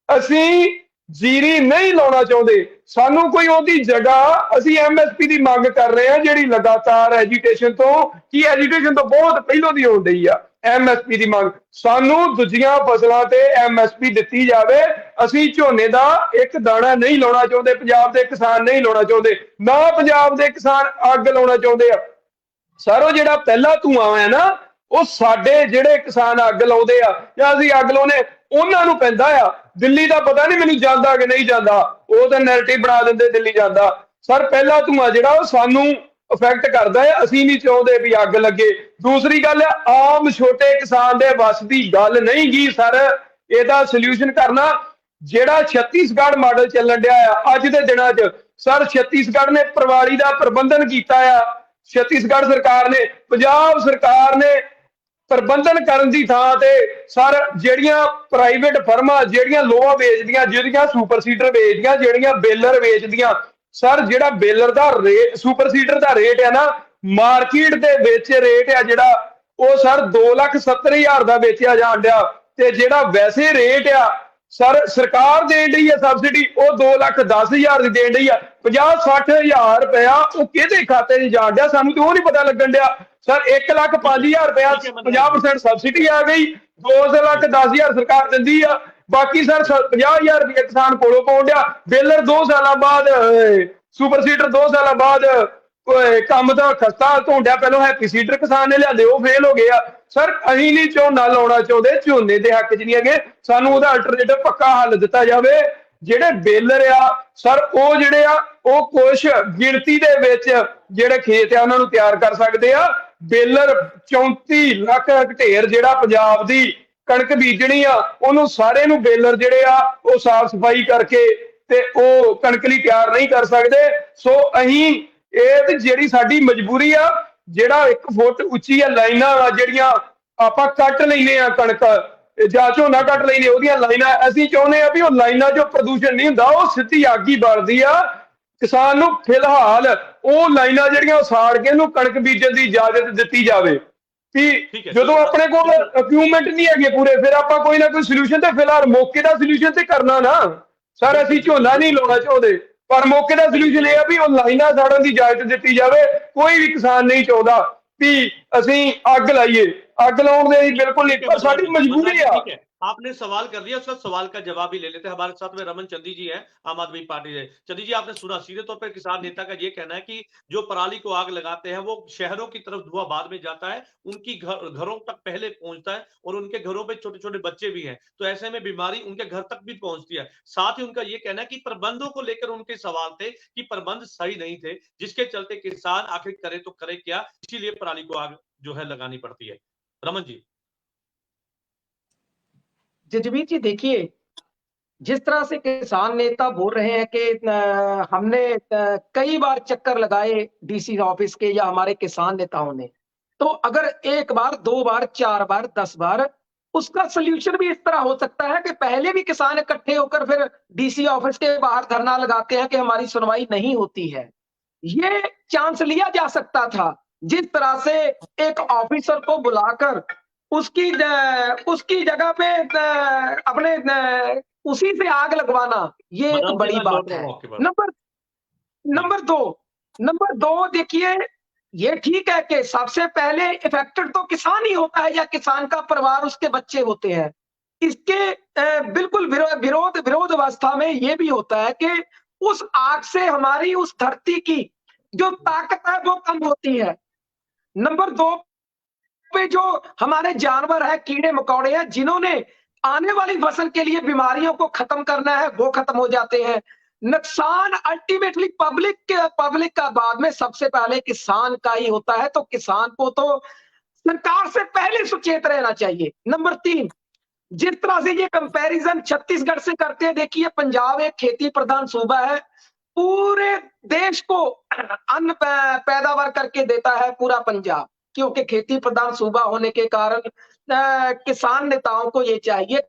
ਅਸੀਂ ਜੀਰੀ ਨਹੀਂ ਲਾਉਣਾ ਚਾਹੁੰਦੇ। ਸਾਨੂੰ ਕੋਈ ਉਹਦੀ ਜਗ੍ਹਾ, ਅਸੀਂ ਐਮਐਸਪੀ ਦੀ ਮੰਗ ਕਰ ਰਹੇ ਹਾਂ ਜਿਹੜੀ ਲਗਾਤਾਰ ਐਜੀਟੇਸ਼ਨ ਤੋਂ ਬਹੁਤ ਪਹਿਲੋਂ ਦੀ ਹੋਣ ਡਈ ਆ। ਐਮਐਸਪੀ ਦੀ ਮੰਗ, ਸਾਨੂੰ ਦੂਜੀਆਂ ਫਸਲਾਂ ਤੇ ਐਮਐਸਪੀ ਦਿੱਤੀ ਜਾਵੇ। ਅਸੀਂ ਝੋਨੇ ਦਾ ਇੱਕ ਦਾਣਾ ਨਹੀਂ ਲਾਉਣਾ ਚਾਹੁੰਦੇ, ਪੰਜਾਬ ਦੇ ਕਿਸਾਨ ਨਹੀਂ ਲਾਉਣਾ ਚਾਹੁੰਦੇ, ਨਾ ਪੰਜਾਬ ਦੇ ਕਿਸਾਨ ਅੱਗ ਲਾਉਣਾ ਚਾਹੁੰਦੇ ਆ। ਸਰ ਉਹ ਜਿਹੜਾ ਪਹਿਲਾ ਧੂਆਂ ਹੈ ਨਾ, ਉਹ ਸਾਡੇ ਜਿਹੜੇ ਕਿਸਾਨ ਅੱਗ ਲਾਉਂਦੇ ਆ ਜਾਂ ਅਸੀਂ ਅੱਗ ਲਾਉਨੇ ਉਹਨਾਂ ਨੂੰ ਪੈਂਦਾ ਆ। ਦਿੱਲੀ ਦਾ ਪਤਾ ਨਹੀਂ ਮੈਨੂੰ ਜਾਂਦਾ ਕਿ ਨਹੀਂ ਜਾਂਦਾ, ਉਹ ਤਾਂ ਨੈਰੇਟਿਵ ਬਣਾ ਦਿੰਦੇ ਦਿੱਲੀ ਜਾਂਦਾ। ਸਰ ਪਹਿਲਾ ਧੂਆਂ ਜਿਹੜਾ ਉਹ ਸਾਨੂੰ ਇਫੈਕਟ ਕਰਦਾ ਹੈ, ਅਸੀਂ ਨਹੀਂ ਚਾਹੁੰਦੇ ਵੀ ਅੱਗ ਲੱਗੇ। ਦੂਸਰੀ ਗੱਲ ਆਮ ਛੋਟੇ ਕਿਸਾਨ ਦੇ ਵੱਸ ਦੀ ਗੱਲ ਨਹੀਂ ਗੀ ਸਰ ਇਹਦਾ ਸੋਲੂਸ਼ਨ ਕਰਨਾ। ਜਿਹੜਾ ਛੱਤੀਸਗੜ੍ਹ ਮਾਡਲ ਚੱਲਣ ਡਿਆ ਆ ਅੱਜ ਦੇ ਦਿਨਾਂ 'ਚ, ਸਰ ਛੱਤੀਸਗੜ੍ਹ ਨੇ ਪਰਾਲੀ ਦਾ ਪ੍ਰਬੰਧਨ ਕੀਤਾ ਆ। ਛੱਤੀਸਗੜ੍ਹ ਸਰਕਾਰ ਨੇ, ਪੰਜਾਬ ਸਰਕਾਰ ਨੇ ਪ੍ਰਬੰਧਨ ਕਰਨ ਦੀ ਥਾਂ ਤੇ ਸਰ ਜਿਹੜੀਆਂ ਪ੍ਰਾਈਵੇਟ ਫਰਮਾਂ ਜਿਹੜੀਆਂ ਲੋਹਾ ਵੇਚਦੀਆਂ, ਜਿਹੜੀਆਂ ਸੁਪਰ ਸੀਡਰ ਵੇਚਦੀਆਂ, ਜਿਹੜੀਆਂ ਬੇਲਰ ਵੇਚਦੀਆਂ, ਸਰ ਜਿਹੜਾ ਬੇਲਰ ਦਾ ਰੇਟ ਸੁਪਰ ਸੀਡਰ ਦਾ ਰੇਟ ਹੈ ਨਾ, ਮਾਰਕੀਟ ਦੇ ਵਿੱਚ ਰੇਟ ਹੈ ਜਿਹੜਾ ਉਹ ਸਰ 2,70,000 ਦਾ ਵੇਚਿਆ ਜਾਣ ਡਿਆ, ਤੇ ਜਿਹੜਾ ਵੈਸੇ ਰੇਟ ਆ ਸਰ ਸਰਕਾਰ ਦੇਣ ਡਈ ਹੈ ਸਬਸਿਡੀ ਉਹ 2,10,000 ਦੀ ਦੇਣ ਡਈ ਆ। 50-60,000 ਰੁਪਇਆ ਉਹ ਕਿਹਦੇ ਖਾਤੇ 'ਚ ਜਾਣ ਡਿਆ ਸਾਨੂੰ ਤੇ ਉਹ ਨਹੀਂ ਪਤਾ ਲੱਗਣ ਡਿਆ ਸਰ। 1,05,000 ਰੁਪਇਆ 50% ਸਬਸਿਡੀ ਆ ਗਈ, 2,10,000 ਸਰਕਾਰ ਦਿੰਦੀ ਆ, ਬਾਕੀ ਸਰ 50,000 ਰੁਪਇਆ ਕਿਸਾਨ ਕੋਲੋਂ ਪਾਉਣ ਡਿਆ। ਬੇਲਰ 2 ਸਾਲਾਂ ਬਾਅਦ ਸੁਪਰ ਸੀਡਰ 2 ਸਾਲਾਂ ਬਾਅਦ ਕੰਮ ਦਾ ਖਸਤਾ ਧੋਂਡਿਆ, ਪਹਿਲਾਂ ਹੈਪੀ ਸੀਡਰ ਕਿਸਾਨ ਨੇ ਲਿਆਂਦੇ ਉਹ ਫੇਲ ਹੋ ਗਏ ਆ ਸਰ। ਅਸੀਂ ਨਹੀਂ ਝੋਨਾ ਲਾਉਣਾ ਚਾਹੁੰਦੇ, ਝੋਨੇ ਦੇ ਹੱਕ 'ਚ ਨਹੀਂ ਹੈਗੇ, ਸਾਨੂੰ ਉਹਦਾ ਅਲਟਰਨੇਟਿਵ ਪੱਕਾ ਹੱਲ ਦਿੱਤਾ ਜਾਵੇ। ਜਿਹੜੇ ਬੇਲਰ ਆ ਸਰ ਉਹ ਜਿਹੜੇ ਆ ਉਹ ਕੁਛ ਗਿਣਤੀ ਦੇ ਵਿੱਚ ਜਿਹੜੇ ਖੇਤ ਆ ਉਹਨਾਂ ਨੂੰ ਤਿਆਰ ਕਰ ਸਕਦੇ ਆ। ਬੇਲਰ 34 ਲੱਖ ਹੈਕਟੇਅਰ ਜਿਹੜਾ ਪੰਜਾਬ ਦੀ ਕਣਕ ਬੀਜਣੀ ਆ ਉਹਨੂੰ ਸਾਰੇ ਨੂੰ ਬੇਲਰ ਜਿਹੜੇ ਆ ਉਹ ਸਾਫ਼ ਸਫਾਈ ਕਰਕੇ ਤੇ ਉਹ ਕਣਕ ਲਈ ਤਿਆਰ ਨਹੀਂ ਕਰ ਸਕਦੇ। ਸੋ ਅਸੀਂ ਇਹ ਤੇ ਜਿਹੜੀ ਸਾਡੀ ਮਜਬੂਰੀ ਆ, ਜਿਹੜਾ 1 ਫੁੱਟ ਉੱਚੀ ਆ ਲਾਈਨਾਂ ਆ ਜਿਹੜੀਆਂ ਆਪਾਂ ਕੱਟ ਲੈਨੇ ਆ ਕਣਕ ਜਾਂ ਝੋਨਾ ਕੱਟ ਲੈਨੇ ਉਹਦੀਆਂ ਲਾਈਨਾਂ, ਅਸੀਂ ਚਾਹੁੰਦੇ ਆ ਵੀ ਉਹ ਲਾਈਨਾਂ 'ਚੋਂ ਪ੍ਰਦੂਸ਼ਣ ਨਹੀਂ ਹੁੰਦਾ, ਉਹ ਸਿੱਧੀ ਅੱਗ ਹੀ ਬਲਦੀ ਆ। ਕਿਸਾਨ ਨੂੰ ਫਿਲਹਾਲ ਉਹ ਲਾਈਨਾਂ ਜਿਹੜੀਆਂ ਉਹ ਸਾੜ ਕੇ ਉਹਨੂੰ ਕਣਕ ਬੀਜਣ ਦੀ ਇਜਾਜ਼ਤ ਦਿੱਤੀ ਜਾਵੇ ਕਿ ਜਦੋਂ ਆਪਣੇ ਕੋਲ ਇਕਵਿਪਮੈਂਟ ਨਹੀਂ ਹੈਗੇ ਪੂਰੇ, ਫਿਰ ਆਪਾਂ ਕੋਈ ਨਾ ਕੋਈ ਸੋਲੂਸ਼ਨ ਤੇ ਫਿਲਹਾਲ ਮੌਕੇ ਦਾ ਸੋਲੂਸ਼ਨ ਤੇ ਕਰਨਾ ਨਾ ਸਰ। ਅਸੀਂ ਝੋਨਾ ਨਹੀਂ ਲਾਉਣਾ ਚਾਹੁੰਦੇ, ਪਰ ਮੌਕੇ ਦਾ ਸੋਲੂਸ਼ਨ ਇਹ ਆ ਵੀ ਉਹ ਲਾਈਨਾਂ ਸਾੜਨ ਦੀ ਇਜਾਜ਼ਤ ਦਿੱਤੀ ਜਾਵੇ। ਕੋਈ ਵੀ ਕਿਸਾਨ ਨਹੀਂ ਚਾਹੁੰਦਾ ਵੀ ਅਸੀਂ ਅੱਗ ਲਾਈਏ, ਅੱਗ ਲਾਉਣ ਦੇ बिल्कुल नहीं, पर साडी मजबूरी है। आपने सवाल कर दिया, उसका सवाल का जवाब भी ले लेते हैं। हमारे साथ में रमन चंदी जी हैं, आम आदमी पार्टी से। चंदी जी, आपने सुना सीधे तौर पर किसान नेता का ये कहना है कि जो पराली को आग लगाते हैं वो शहरों की तरफ धुआं बाद में जाता है, उनकी घरों तक पहले पहुंचता है और उनके घरों पे छोटे छोटे बच्चे भी हैं, तो ऐसे में बीमारी उनके घर तक भी पहुंचती है। साथ ही उनका ये कहना है कि प्रबंधों को लेकर उनके सवाल थे कि प्रबंध सही नहीं थे, जिसके चलते किसान आखिर करे तो करे क्या, इसीलिए पराली को आग जो है लगानी पड़ती है। रमन जी। जजवीर जी देखिए, जिस तरह से किसान नेता बोल रहे हैं कि हमने कई बार चक्कर लगाए डीसी ऑफिस के या हमारे किसान नेताओं ने, तो अगर 1 बार 2 बार 4 बार 10 बार, उसका सोल्यूशन भी इस तरह हो सकता है कि पहले भी किसान इकट्ठे होकर फिर डीसी ऑफिस के बाहर धरना लगाते हैं कि हमारी सुनवाई नहीं होती है। ये चांस लिया जा सकता था, जिस तरह से एक ऑफिसर को बुलाकर उसकी जगह पे अपने उसी से आग लगवाना, ये एक बड़ी बात है। नंबर दो देखिए, ये ठीक है कि सबसे पहले इफेक्टेड तो किसान ही होता है या किसान का परिवार, उसके बच्चे होते हैं। इसके बिल्कुल विरोध अवस्था में ये भी होता है कि उस आग से हमारी उस धरती की जो ताकत है वो कम होती है। नंबर 2 पे जो हमारे जानवर है, कीड़े मकोड़े हैं, जिन्होंने आने वाली फसल के लिए बीमारियों को खत्म करना है, वो खत्म हो जाते हैं। नुकसान अल्टीमेटली पब्लिक का बाद में सबसे पहले किसान का ही होता है, तो किसान को तो सरकार से पहले सचेत रहना चाहिए। नंबर 3, जिस तरह से ये कंपैरिजन छत्तीसगढ़ से करते हैं, देखिए पंजाब एक खेती प्रधान सूबा है, पूरे देश को अन्न पैदावार करके देता है पूरा पंजाब, क्योंकि खेती प्रधान सूबा होने के कारण किसान नेताओं को ये चाहिए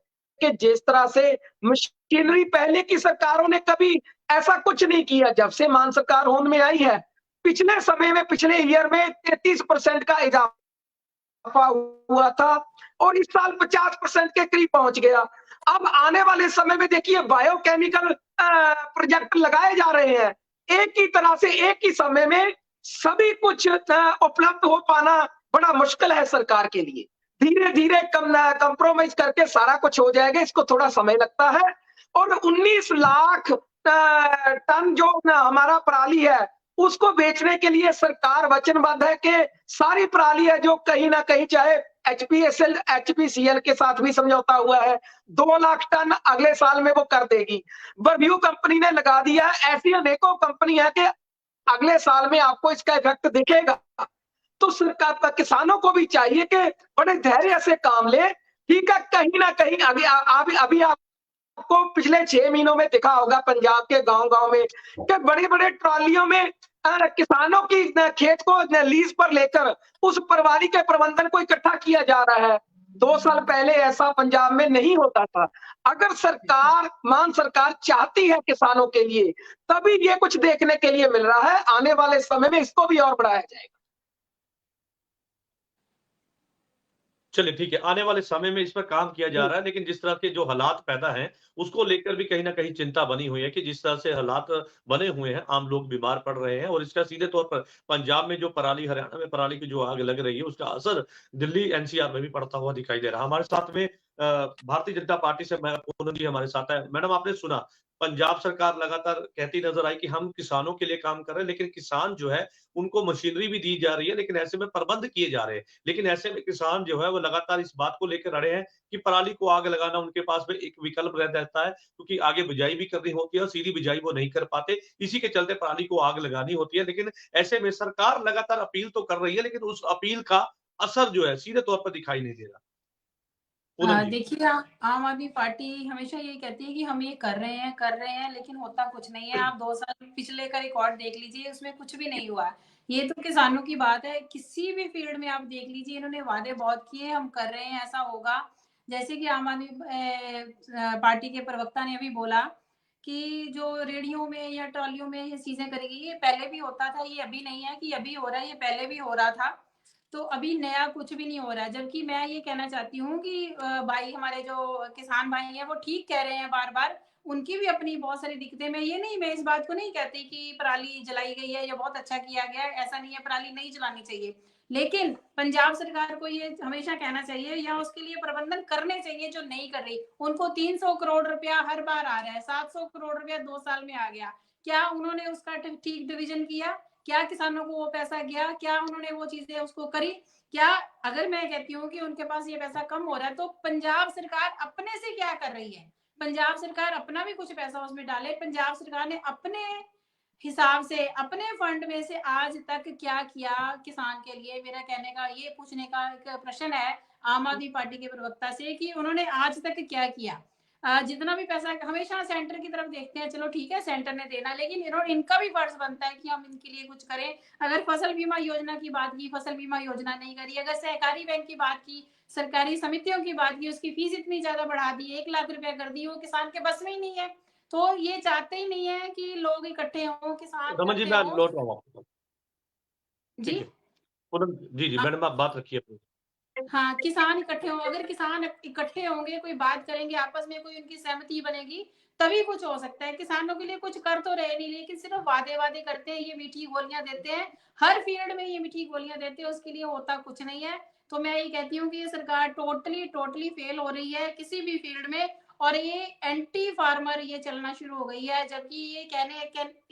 कि जिस तरह से मशीनरी पहले की सरकारों ने कभी ऐसा कुछ नहीं किया, जब से मान सरकार होंद में आई है, पिछले समय में पिछले ईयर में 33% का इजाफा हुआ था और इस साल 50% के करीब पहुंच गया। अब आने वाले समय में देखिए बायोकेमिकल प्रोजेक्ट लगाए जा रहे हैं, एक ही तरह से एक ही समय में सभी कुछ उपलब्ध हो पाना बड़ा मुश्किल है सरकार के लिए। धीरे धीरे कंप्रोमाइज करके सारा कुछ हो जाएगा, इसको थोड़ा समय लगता है। और 19 लाख टन जो हमारा पराली है उसको बेचने के लिए सरकार वचनबद्ध है कि सारी पराली है जो कहीं ना कहीं, चाहे HPSL HPCL के साथ भी समझौता हुआ है, 2 लाख टन अगले साल में वो कर देगी। बरव्यू कंपनी ने लगा दिया है, ऐसी अनेकों कंपनी है कि अगले साल में आपको इसका इफेक्ट दिखेगा। तो सरकार किसानों को भी चाहिए कि बड़े धैर्य से काम ले। ठीक है, कहीं ना कहीं अभी आपको पिछले 6 महीनों में दिखा होगा पंजाब के गांव में कि बड़े बड़े ट्रॉलियों में किसानों की खेत को लीज पर लेकर उस पराली के प्रबंधन को इकट्ठा किया जा रहा है। 2 साल पहले ऐसा पंजाब में नहीं होता था। अगर मान सरकार चाहती है किसानों के लिए, तभी ये कुछ देखने के लिए मिल रहा है। आने वाले समय में इसको भी और बढ़ाया जाएगा। चलिए ठीक है, आने वाले समय में इस पर काम किया जा रहा है, लेकिन जिस तरह के जो हालात पैदा हैं, उसको लेकर भी कहीं न कहीं चिंता बनी हुई है कि जिस तरह से हालात बने हुए हैं, आम लोग बीमार पड़ रहे हैं और इसका सीधे तौर पर पंजाब में जो पराली, हरियाणा में पराली की जो आग लग रही है, उसका असर दिल्ली एनसीआर में भी पड़ता हुआ दिखाई दे रहा है। हमारे साथ में भारतीय जनता पार्टी से पूनम जी हमारे साथ है। मैडम, आपने सुना, पंजाब सरकार लगातार कहती नजर आई कि हम किसानों के लिए काम कर रहे हैं, लेकिन किसान जो है, उनको मशीनरी भी दी जा रही है, लेकिन ऐसे में प्रबंध किए जा रहे हैं। लेकिन ऐसे में किसान जो है वो लगातार इस बात को लेकर अड़े हैं कि पराली को आग लगाना उनके पास में एक विकल्प रह जाता है, क्योंकि आगे बिजाई भी करनी होती है और सीधी बिजाई वो नहीं कर पाते। इसी के चलते पराली को आग लगानी होती है। लेकिन ऐसे में सरकार लगातार अपील तो कर रही है, लेकिन उस अपील का असर जो है सीधे तौर पर दिखाई नहीं दे रहा। पूनम जी। देखिए, आम आदमी पार्टी हमेशा ये कहती है कि हम ये कर रहे हैं, लेकिन होता कुछ नहीं है। आप 2 साल पिछले का रिकॉर्ड देख लीजिए, उसमें कुछ भी नहीं हुआ। ये तो किसानों की बात है, किसी भी फील्ड में आप देख लीजिए, इन्होंने वादे बहुत किए, हम कर रहे हैं, ऐसा होगा। जैसे कि आम आदमी पार्टी के प्रवक्ता ने अभी बोला कि जो रेहड़ियों में या ट्रॉलियों में ये चीज़ें करेगी, ये पहले भी होता था, ये अभी नहीं है कि अभी हो रहा है, ये पहले भी हो रहा था। तो अभी नया कुछ भी नहीं हो रहा है। जबकि मैं ये कहना चाहती हूँ कि भाई, हमारे जो किसान भाई हैं वो ठीक कह रहे हैं बार-बार, उनकी भी अपनी बहुत सारी दिक्कतें। मैं इस बात को नहीं कहती कि पराली जलाई गई है या बहुत अच्छा किया गया है, ऐसा नहीं है, पराली नहीं जलानी चाहिए। लेकिन पंजाब सरकार को ये हमेशा कहना चाहिए या उसके लिए प्रबंधन करने चाहिए जो नहीं कर रही। उनको 300 करोड़ रुपया हर बार आ रहा है, 700 करोड़ रुपया 2 साल में आ गया। क्या उन्होंने उसका ठीक डिवीजन किया? क्या किसानों को वो पैसा गया? क्या उन्होंने वो चीजें उसको करी? क्या अगर मैं कहती हूँ कि उनके पास ये पैसा कम हो रहा है, तो पंजाब सरकार अपने से क्या कर रही है? पंजाब सरकार अपना भी कुछ पैसा उसमें डाले। पंजाब सरकार ने अपने हिसाब से, अपने फंड में से आज तक क्या किया किसान के लिए? मेरा कहने का, ये पूछने का एक प्रश्न है आम आदमी पार्टी के प्रवक्ता से कि उन्होंने आज तक क्या किया? जितना भी पैसा, हमेशा सेंटर की तरफ देखते हैं, चलो ठीक है सेंटर ने देना, लेकिन इनका भी फर्ज बनता है कि हम इनके लिए कुछ करें। अगर फसल बीमा योजना की बात की, फसल बीमा योजना नहीं करी। अगर सहकारी बैंक की बात की, सरकारी समितियों की बात की, उसकी फीस इतनी ज्यादा बढ़ा दी, 1 लाख रुपया कर दी, वो किसान के बस में ही नहीं है। तो ये चाहते ही नहीं है कि लोग इकट्ठे हों, किसान रमन जी, इकट्ठे मैं हों। लौट रहा हूँ आपके पास। जी। ठीक है। पूनम जी, जी, मैडम आप बात रखिए अपनी। हाँ, किसान इकट्ठे हों। अगर किसान इकट्ठे होंगे, कोई बात करेंगे, आपस में कोई उनकी सहमति बनेगी, तभी कुछ हो सकता है। किसानों के लिए कुछ कर तो रहे नहीं, लेकिन सिर्फ वादे करते हैं, ये मीठी गोलियां देते हैं। हर फील्ड में ये मीठी गोलियां देते हैं, उसके लिए होता कुछ नहीं है। तो मैं ये कहती हूँ कि ये सरकार टोटली फेल हो रही है किसी भी फील्ड में। और ये एंटी फार्मर ये चलना शुरू हो गई है, जबकि ये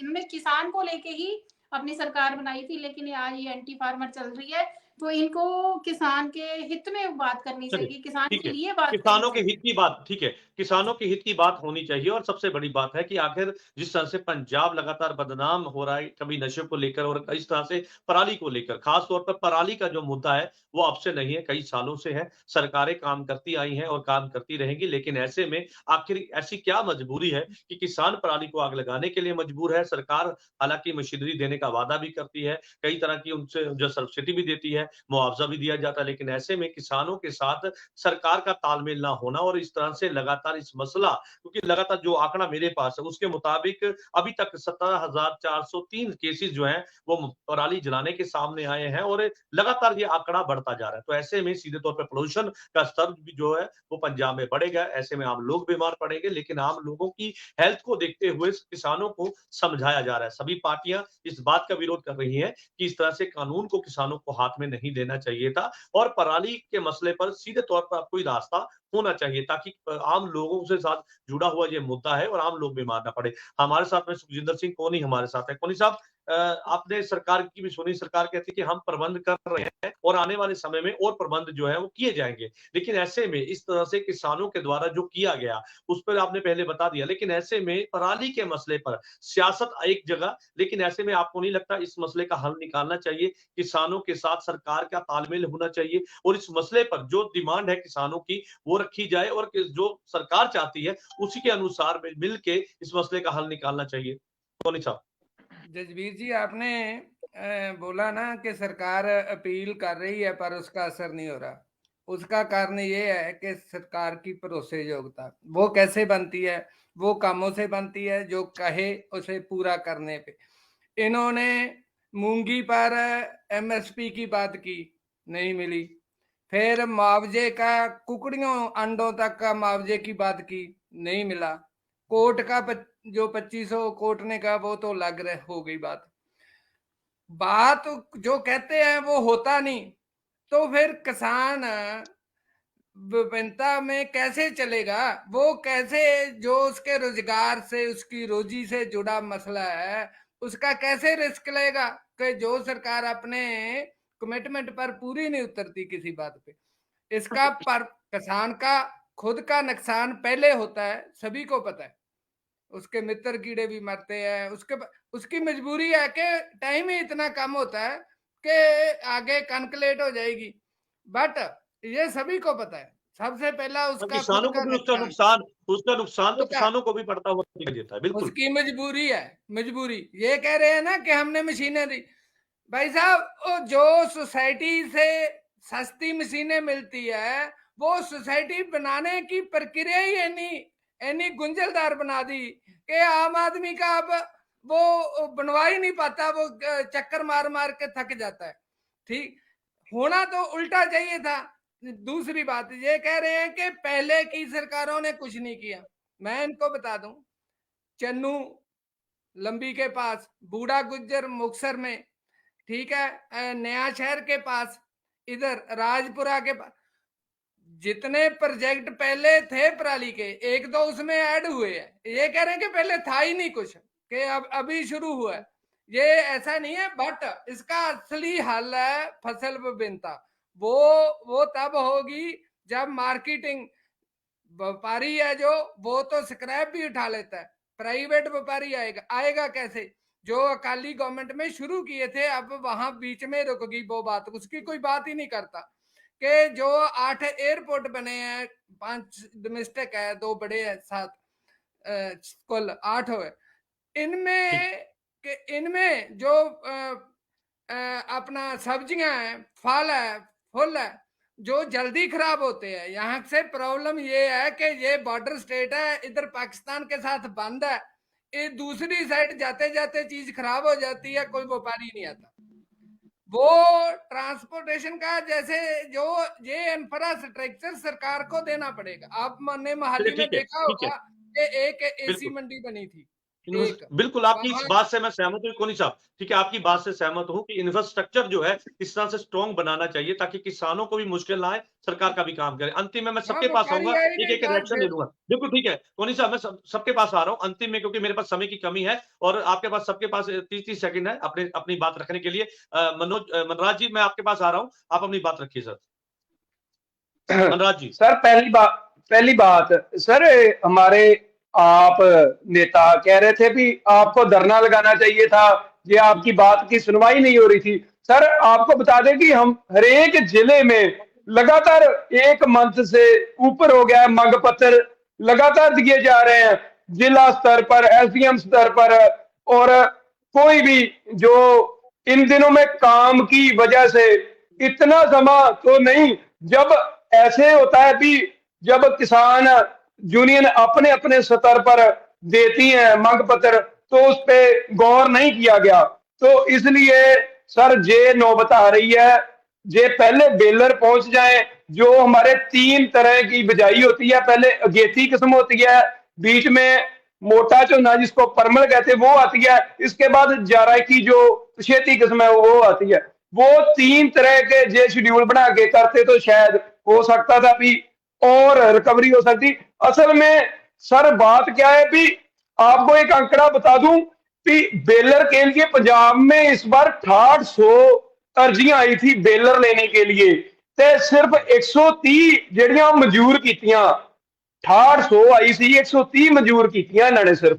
इनमें किसान को लेके ही अपनी सरकार बनाई थी, लेकिन आज ये एंटी फार्मर चल रही है। तो इनको किसान के हित में बात करनी चलिए, चाहिए, किसान ठीक के है। लिए बात करनी किसानों के चाहिए। हित की बात, ठीक है, किसानों के हित की बात होनी चाहिए और सबसे बड़ी बात है कि आखिर जिस तरह से पंजाब लगातार बदनाम हो रहा है, कभी नशे को लेकर और इस तरह से पराली को लेकर, खास तौर पर पराली का जो मुद्दा है, वो अब से नहीं है, कई सालों से है। सरकारें काम करती आई हैं और काम करती रहेंगी, लेकिन ऐसे में आखिर ऐसी क्या मजबूरी है कि किसान पराली को आग लगाने के लिए मजबूर है? सरकार हालाँकि मशीनरी देने का वादा भी करती है, कई तरह की उनसे जो सब्सिडी भी देती है, मुआवजा भी दिया जाता है, लेकिन ऐसे में किसानों के साथ सरकार का तालमेल ना होना और इस तरह से लगातार इस मसला, क्योंकि लगातार जो आंकड़ा मेरे पास है उसके मुताबिक अभी तक 17,403 केसेस जो हैं वो पराली जलाने के सामने आए हैं और लगातार ये आंकड़ा बढ़ता जा रहा है। तो ऐसे में सीधे तौर पर पोल्यूशन का स्तर भी जो है वो पंजाब में बढ़ेगा। ऐसे में आम लोग बीमार पड़ेंगे, लेकिन आम लोगों की हेल्थ को देखते हुए किसानों को समझाया जा रहा है। सभी पार्टियां इस बात का विरोध कर रही हैं कि इस तरह से कानून को किसानों को हाथ में नहीं देना चाहिए था और पराली के मसले पर सीधे तौर पर कोई रास्ता होना चाहिए ताकि आम लोगों से साथ जुड़ा हुआ ये मुद्दा है और आम लोग बीमार ना पड़े। हमारे साथ में सुखजिंदर सिंह कोनी हमारे साथ है। कोनी साहब, आपने सरकार की भी सुनी, सरकार कहती है कि हम प्रबंध कर रहे हैं और आने वाले समय में और प्रबंध जो है वो किए जाएंगे, लेकिन ऐसे में इस तरह से किसानों के द्वारा जो किया गया उस पर आपने पहले बता दिया, लेकिन ऐसे में पराली के मसले पर सियासत एक जगह, लेकिन ऐसे में आपको नहीं लगता इस मसले का हल निकालना चाहिए? किसानों के साथ सरकार का तालमेल होना चाहिए और इस मसले पर जो डिमांड है किसानों की वो रखी जाए और जो सरकार चाहती है उसी के अनुसार मिल के इस मसले का हल निकालना चाहिए। कोनी साहब। जजवीर जी, आपने बोला ना कि सरकार अपील कर रही है पर उसका असर नहीं हो रहा। उसका कारण ये है कि सरकार की भरोसे योग्यता वो कैसे बनती है, वो कामों से बनती है, जो कहे उसे पूरा करने पे। इन्होंने मूंगी पर एमएसपी की बात की, नहीं मिली। फिर मुआवजे का, कुकड़ियों अंडों तक का मुआवजे की बात की, नहीं मिला। कोर्ट का जो 2500 कोर्ट ने कहा वो तो लग रहा हो गई बात जो कहते हैं वो होता नहीं। तो फिर किसान विभिन्नता में कैसे चलेगा? वो कैसे, जो उसके रोजगार से, उसकी रोजी से जुड़ा मसला है, उसका कैसे रिस्क लेगा कि जो सरकार अपने कमिटमेंट पर पूरी नहीं उतरती किसी बात पे। इसका पर किसान का खुद का नुकसान पहले होता है, सभी को पता है। उसके मित्र कीड़े भी मरते हैं, उसकी मजबूरी है कि टाइम ही इतना कम होता है कि आगे कनक लेट हो जाएगी। बट ये सभी को पता है, सबसे पहला उसका किसानों को भी उसका नुकसान तो किसानों को भी पड़ता हुआ दिखाई देता है। बिल्कुल उसकी मजबूरी है, मजबूरी। ये कह रहे हैं ना कि हमने मशीनें दी। भाई साहब, जो सोसाइटी से सस्ती मशीनें मिलती है, वो सोसाइटी बनाने की प्रक्रिया ही इतनी गुंजलदार बना दी कि आम आदमी का अब वो बनवा ही नहीं पाता, वो चक्कर मार मार के थक जाता है। ठीक होना तो उल्टा चाहिए था। दूसरी बात ये कह रहे हैं कि पहले की सरकारों ने कुछ नहीं किया। मैं इनको बता दूं, चन्नू लंबी के पास, बूढ़ा गुज्जर मुक्तसर में, ठीक है, नया शहर के पास, इधर राजपुरा के पास, जितने प्रोजेक्ट पहले थे पराली के, एक दो उसमें ऐड हुए हैं। ये कह रहे हैं कि पहले था ही नहीं कुछ, कि अब अभी शुरू हुआ है। ये ऐसा नहीं है। बट इसका असली हल है फसल विभिन्नता। वो तब होगी जब मार्केटिंग व्यापारी है जो, वो तो स्क्रैप भी उठा लेता है, प्राइवेट व्यापारी आएगा कैसे? जो अकाली गवर्नमेंट में शुरू किए थे, अब वहां बीच में रुक गई वो बात, उसकी कोई बात ही नहीं करता। कि जो 8 एयरपोर्ट बने हैं, 5 डोमेस्टिक है, 2 बड़े हैं, 7 कुल 8 हुए। इनमें जो अपना सब्जियां हैं, फल है, फूल है, जो जल्दी खराब होते हैं। यहाँ से प्रॉब्लम ये है कि ये बॉर्डर स्टेट है, इधर पाकिस्तान के साथ बंद है, ये दूसरी साइड जाते जाते चीज खराब हो जाती है, कोई व्यापारी नहीं आता। वो ट्रांसपोर्टेशन का जैसे जो ये इंफ्रास्ट्रक्चर सरकार को देना पड़ेगा। आपने मोहाली में देखा होगा कि एक एसी मंडी बनी थी। बिल्कुल आपकी इस बात से मैं सहमत हूँ कोनी साहब। ठीक है, आपकी बात से सहमत हूँ कि इंफ्रास्ट्रक्चर जो है इस तरह से स्ट्रॉन्ग बनाना चाहिए ताकि किसानों को भी मुश्किल ना आए, सरकार का भी काम करे। अंतिम में मैं सबके पास आऊंगा, एक रिएक्शन ले लूंगा। बिल्कुल ठीक है कोनी साहब, मैं सबके पास आ रहा हूँ अंतिम में, क्योंकि मेरे पास समय की कमी है और आपके पास, सबके पास 30 सेकंड है अपनी बात रखने के लिए। मनराज जी, मैं आपके पास आ रहा हूँ, आप अपनी बात रखिए सर। मनराज जी। सर पहली बात सर, हमारे आप नेता कह रहे थे भी आपको धरना लगाना चाहिए था, ये आपकी बात की सुनवाई नहीं हो रही थी। सर आपको बता दें कि हम हर एक जिले में लगातार 1 मंथ से ऊपर हो गया, मांग पत्र लगातार दिए जा रहे हैं, जिला स्तर पर, एसडीएम स्तर पर। और कोई भी जो इन दिनों में काम की वजह से इतना समय तो नहीं, जब ऐसे होता है भी जब किसान यूनियन अपने अपने स्तर पर देती है मांग पत्र, तो उस पर गौर नहीं किया गया। तो इसलिए सर ये नौबत आ रही है, ये पहले बेलर पहुंच जाए। जो हमारे 3 तरह की बिजाई होती है, पहले अगेती किस्म होती है, बीच में मोटा चूना जिसको परमल कहते हैं वो आती है, इसके बाद जारा की जो पछेती किस्म है वो आती है। वो 3 तरह के जे शेड्यूल बना के करते तो शायद हो सकता था भी और रिकवरी हो सकती। असल में सर बात क्या है भी, आपको एक आंकड़ा बता दूं कि बेलर के लिए पंजाब में इस बार 6800 अर्जियां आई थी बेलर लेने के लिए, ते सिर्फ 130 जड़ियां मंजूर कीतियां। 6800 आई सी, 130 मंजूर कीतियां इन्होंने सिर्फ,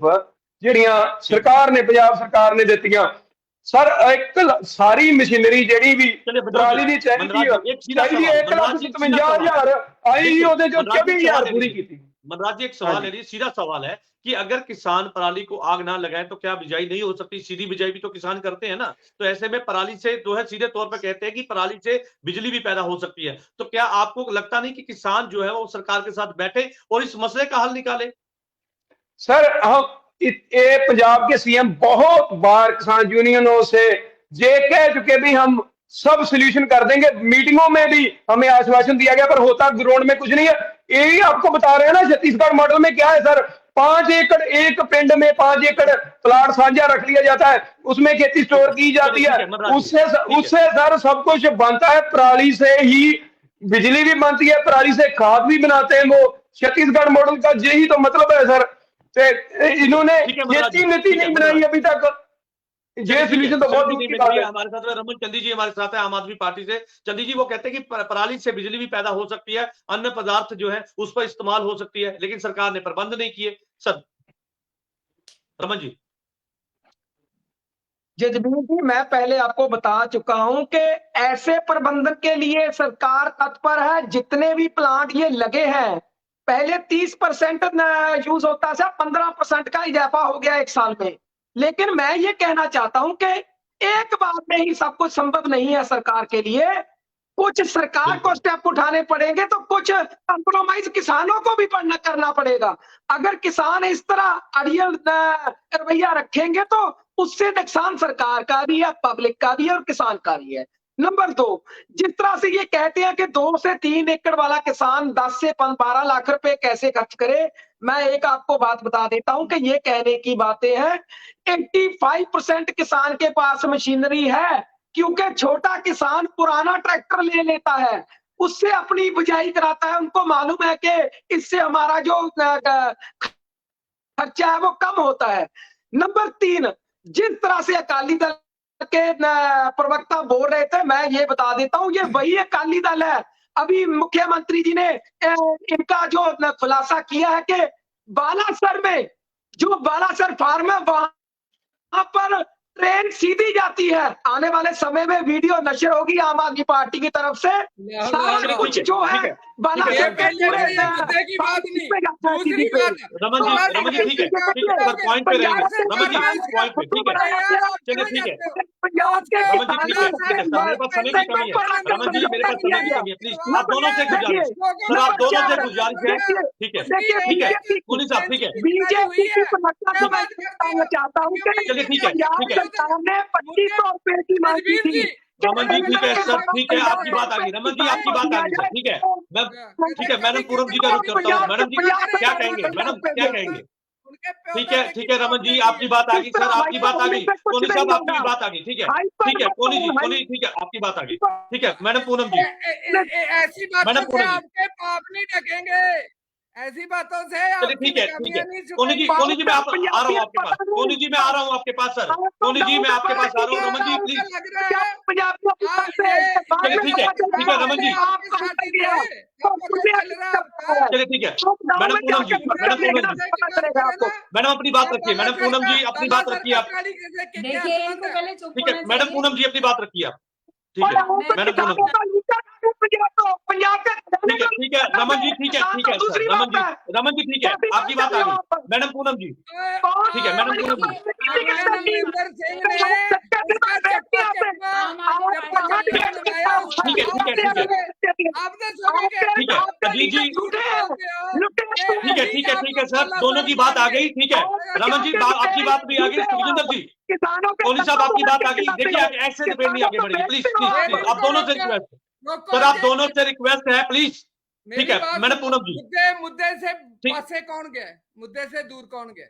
जड़ियां सरकार ने, पंजाब सरकार ने दित्तियां। सर एक सारी मशीनरी ਜਿਹੜੀ ਵੀ ਪਰਾਲੀ ਦੀ ਚਾਹੀਦੀ 1,57,000 ਆਈ, ਉਹਦੇ ਚੋਂ 24,000 ਪੂਰੀ ਕੀਤੀ। मनराज जी एक हाँ सवाल जी। है, ये सीधा सवाल है कि अगर किसान पराली को आग ना लगाए तो क्या बिजाई नहीं हो सकती? सीधी बिजाई भी तो किसान करते हैं ना। तो ऐसे में पराली से जो है सीधे तौर पे कहते हैं कि पराली से बिजली भी पैदा हो सकती है। तो क्या आपको लगता नहीं कि किसान जो है वो सरकार के साथ बैठे और इस मसले का हल निकाले? सर हम ये पंजाब के सीएम बहुत बार किसान यूनियनों से ये कह चुके भी हम सब सोल्यूशन कर देंगे। मीटिंगों में भी हमें आश्वासन दिया गया, पर होता ग्राउंड में कुछ नहीं है। यही आपको बता रहे हैं ना, छत्तीसगढ़ मॉडल में क्या है सर, 5 एकड़ एक पिंड में 5 एकड़ प्लाट साझा रख लिया जाता है, उसमें खेती स्टोर की जाती चलिए है। ठीक है मनराज जी, उससे ठीक है। उससे सर सब कुछ बनता है, पराली से ही बिजली भी बनती है, पराली से खाद भी बनाते हैं वो। छत्तीसगढ़ मॉडल का यही तो मतलब है सर। इन्होंने ठीक है ये मनराज जी, तीन नीति ठीक है नहीं बनाई मनराज। अभी तक। चलिए ये ठीक है, सोल्यूशन तो बहुत सहमति दूर नहीं की मिल बात रही है है। हमारे साथ में रमन चंदी जी हमारे साथ है आम आदमी पार्टी से। चंदी जी वो कहते हैं कि पराली से बिजली भी पैदा हो सकती है, अन्य पदार्थ जो है उस पर इस्तेमाल हो सकती है, लेकिन सरकार ने प्रबंध नहीं किए। सर रमन जी। जजबीर जी, मैं पहले आपको बता चुका हूं कि ऐसे प्रबंधन के लिए सरकार तत्पर है। जितने भी प्लांट ये लगे हैं, पहले 30% यूज होता था, 15% का इजाफा हो गया एक साल में। लेकिन मैं ये कहना चाहता हूं कि एक बार में ही सब कुछ संभव नहीं है सरकार के लिए। कुछ सरकार को स्टेप उठाने पड़ेंगे, तो कुछ कंप्रोमाइज किसानों को भी करना पड़ेगा। अगर किसान इस तरह अड़ियल रवैया रखेंगे तो उससे नुकसान सरकार का भी है, पब्लिक का भी है और किसान का भी है। नंबर 2, जिस तरह से ये कहते हैं कि 2 से 3 एकड़ वाला किसान 10 से 12 लाख रुपए कैसे खर्च करे, मैं एक आपको बात बता देता हूं कि ये कहने की बातें हैं। 85% किसान के पास मशीनरी है, क्योंकि छोटा किसान पुराना ट्रैक्टर ले लेता है, उससे अपनी बुझाई कराता है। उनको मालूम है कि इससे हमारा जो खर्चा है वो कम होता है। नंबर 3, जिस तरह से अकाली दल के प्रवक्ता बोल रहे थे, मैं ये बता देता हूं, ये वही अकाली दल है। अभी मुख्यमंत्री जी ने इनका जो खुलासा किया है कि बालासर में जो बालासर फार्म है वहां पर ट्रेन सीधी जाती है। आने वाले समय में वीडियो नशर होगी आम आदमी पार्टी की तरफ से। सारा कुछ जो है बालासर के पूरे मुद्दे की बात नहीं, दूसरी बात रमन जी ठीक है सर, पॉइंट पे रहेंगे रमन जी, पॉइंट पे ठीक है। चलिए ठीक है पंजाब के रमन जी ठीक है सर, मेरे पास समय की कमी है रमन जी, मेरे पास समय की कमी है, प्लीज आप दोनों से गुजारिश, सर आप दोनों से गुजारिश है। ठीक है पुलिस साहब ठीक है, बीजेपी की समस्या को मैं बताना चाहता हूँ कि चलिए ठीक है पंजाब सरकार ने 2500 रुपए की मांगी थी। रमन जी ठीक है सर, ठीक है आपकी बात आ गई रमन जी, आपकी बात आ गई सर, ठीक है मैं ठीक है मैडम पूरम जी का रुख करता हूँ। मैडम जी क्या कहेंगे, मैडम क्या कहेंगे? ठीक है रमन जी आपकी बात आ गई सर, आपकी बात आ गई। कोहली साहब आपकी भी बात आ गई, ठीक है कोहली जी ठीक है आपकी बात आ गई, ठीक है मैडम पूनम जी। ऐसी बातों से आपके पाप नहीं ढकेंगे, ऐसी बातों से चलिए ठीक है कोहली जी मैं आ रहा हूँ आपके पास, कोहली जी मैं आ रहा हूँ आपके पास सर, कोहली जी मैं आपके पास आ रहा हूँ रमन जी प्लीज। चलिए ठीक है रमन जी, चलिए ठीक है मैडम पूनम जी, मैडम अपनी बात रखिए, मैडम पूनम जी अपनी बात रखिए आप, देखिए इनको पहले चुप ठीक है होना मैडम चाहिए। पूनम जी अपनी बात रखिए आप, ठीक है मैडम पूनम जी ठीक है रमन जी ठीक है सर रमन जी ठीक है आपकी बात आ गई मैडम पूनम जी, ठीक है मैडम पूनम जी ठीक है अजीत जी ठीक है सर, दोनों की बात आ गई, ठीक है रमन जी आपकी बात भी आ गई, सुखजिंदर जी कोहली साहब आपकी बात आ गई। देखिए ऐसे डिबेट नहीं आगे बढ़ेगी, प्लीज प्लीज आप दोनों से रिक्वेस्ट सर, आप दोनों से रिक्वेस्ट है प्लीज, ठीक है मैडम पूनम जी। मुद्दे से पासे कौन गए, मुद्दे से दूर कौन गए,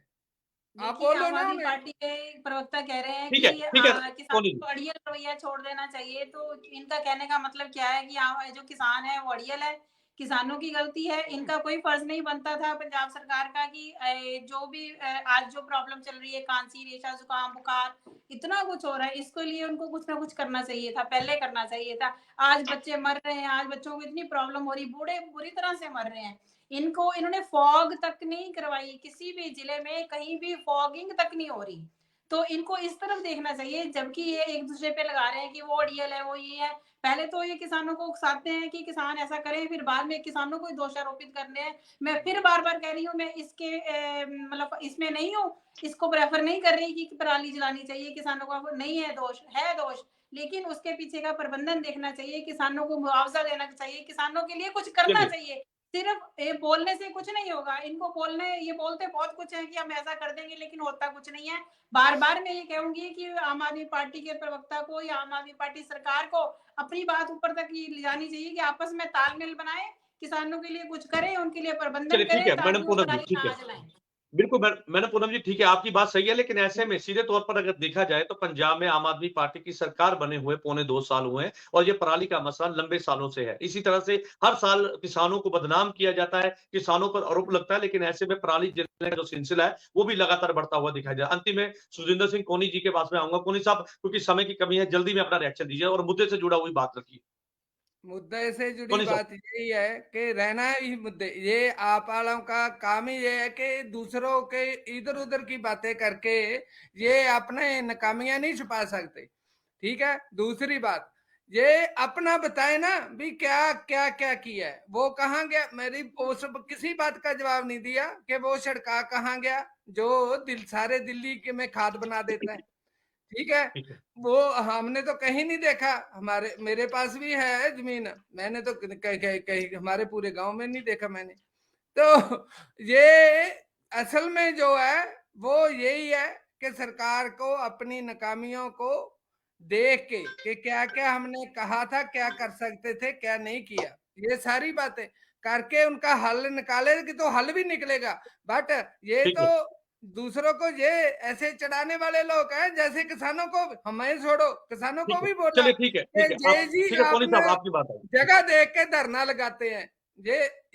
आप बोलो आम ना। आदमी पार्टी के प्रवक्ता कह रहे हैं ठीक है, कि ठीक है, किसानों को अड़ियल रवैया छोड़ देना चाहिए। तो इनका कहने का मतलब क्या है कि जो किसान है वो अड़ियल है, किसानों की गलती है। इनका कोई फर्ज नहीं बनता था पंजाब सरकार का कि जो भी आज जो प्रॉब्लम चल रही है, खांसी, रेशा, जुकाम, बुखार, इतना कुछ हो रहा है, इसके लिए उनको कुछ ना कुछ करना चाहिए था, पहले करना चाहिए था। आज बच्चे मर रहे हैं, आज बच्चों को इतनी प्रॉब्लम हो रही, बूढ़े बुरी तरह से मर रहे हैं। इन्होंने फॉग तक नहीं करवाई, किसी भी जिले में कहीं भी फॉगिंग तक नहीं हो रही। तो इनको इस तरफ देखना चाहिए, जबकि ये एक दूसरे पे लगा रहे हैं कि वो अड़ियल है, वो ये है। पहले तो ये किसानों को उकसाते हैं कि किसान ऐसा करें, फिर बाद में किसानों को ही दोषारोपित करने हैं। मैं फिर बार-बार कह रही हूँ, मैं इसके मतलब इसमें नहीं हूँ, इसको प्रेफ़र नहीं कर रही कि पराली जलानी चाहिए, किसानों का वो नहीं है दोष, लेकिन उसके पीछे का प्रबंधन देखना चाहिए, किसानों को मुआवज़ा देना चाहिए, किसानों के लिए कुछ करना चलिए, चाहिए। सिर्फ़ ये बोलने से कुछ नहीं होगा, इनको ये बोलते बहुत कुछ है कि हम ऐसा कर देंगे, लेकिन होता कुछ नहीं है। बार-बार मैं ये कहूँगी कि आम आदमी पार्टी के प्रवक्ता को या आम आदमी पार्टी सरकार को अपनी बात ऊपर तक ये ले जानी चाहिए कि आपस में तालमेल बनाएँ, किसानों के लिए कुछ करें, उनके लिए प्रबंधन चलिए ठीक करें है मैडम ताकि वो पूनम जी, पराली ठीक है। ना जलाएँ। बिल्कुल मैडम पूनम जी, ठीक है, आपकी बात सही है, लेकिन ऐसे में सीधे तौर पर अगर देखा जाए तो पंजाब में आम आदमी पार्टी की सरकार बने हुए पौने 2 साल हुए हैं और ये पराली का मसला लंबे सालों से है। इसी तरह से हर साल किसानों को बदनाम किया जाता है, किसानों पर आरोप लगता है, लेकिन ऐसे में पराली जलाने का जो सिलसिला है, वो भी लगातार बढ़ता हुआ दिखाई दे रहा है। अंतिम में सुजिंदर सिंह कोनी जी के पास में आऊँगा। कोनी साहब, क्योंकि समय की कमी है, जल्दी में अपना रिएक्शन दीजिए और मुद्दे से जुड़ा हुई बात रखिए। मुद्दे से जुड़ी कोनी साहब। बात यही है कि रहना ही मुद्दे, ये आप वालों का काम ही ये है कि दूसरों के इधर उधर की बातें करके ये अपने नाकामियां नहीं छुपा सकते। ठीक है, दूसरी बात ये अपना बताए ना भी क्या क्या क्या किया है, वो कहाँ गया, मेरी वो सब किसी बात का जवाब नहीं दिया कि वो सड़का कहाँ गया जो सारे दिल्ली के में खाद बना देता है। ठीक है, ठीक है। वो हमने तो कहीं नहीं देखा, हमारे मेरे पास भी है जमीन, मैंने तो कहीं हमारे पूरे गांव में नहीं देखा मैंने। तो ये असल में जो है वो यही है कि सरकार को अपनी नाकामियों को देख के कि क्या क्या हमने कहा था, क्या कर सकते थे, क्या नहीं किया, ये सारी बातें करके उनका हल निकाले कि तो हल भी निकलेगा। बट ये ठीक तो है। दूसरों को ये ऐसे चढ़ाने वाले लोग हैं जैसे किसानों को, हमें छोड़ो, किसानों को ठीक है। भी बोला चलिए ठीक है, कि ठीक है। जय आप जी ठीक है, कोनी आपने साहब आपकी बात आई। जगह देख के धरना लगाते हैं,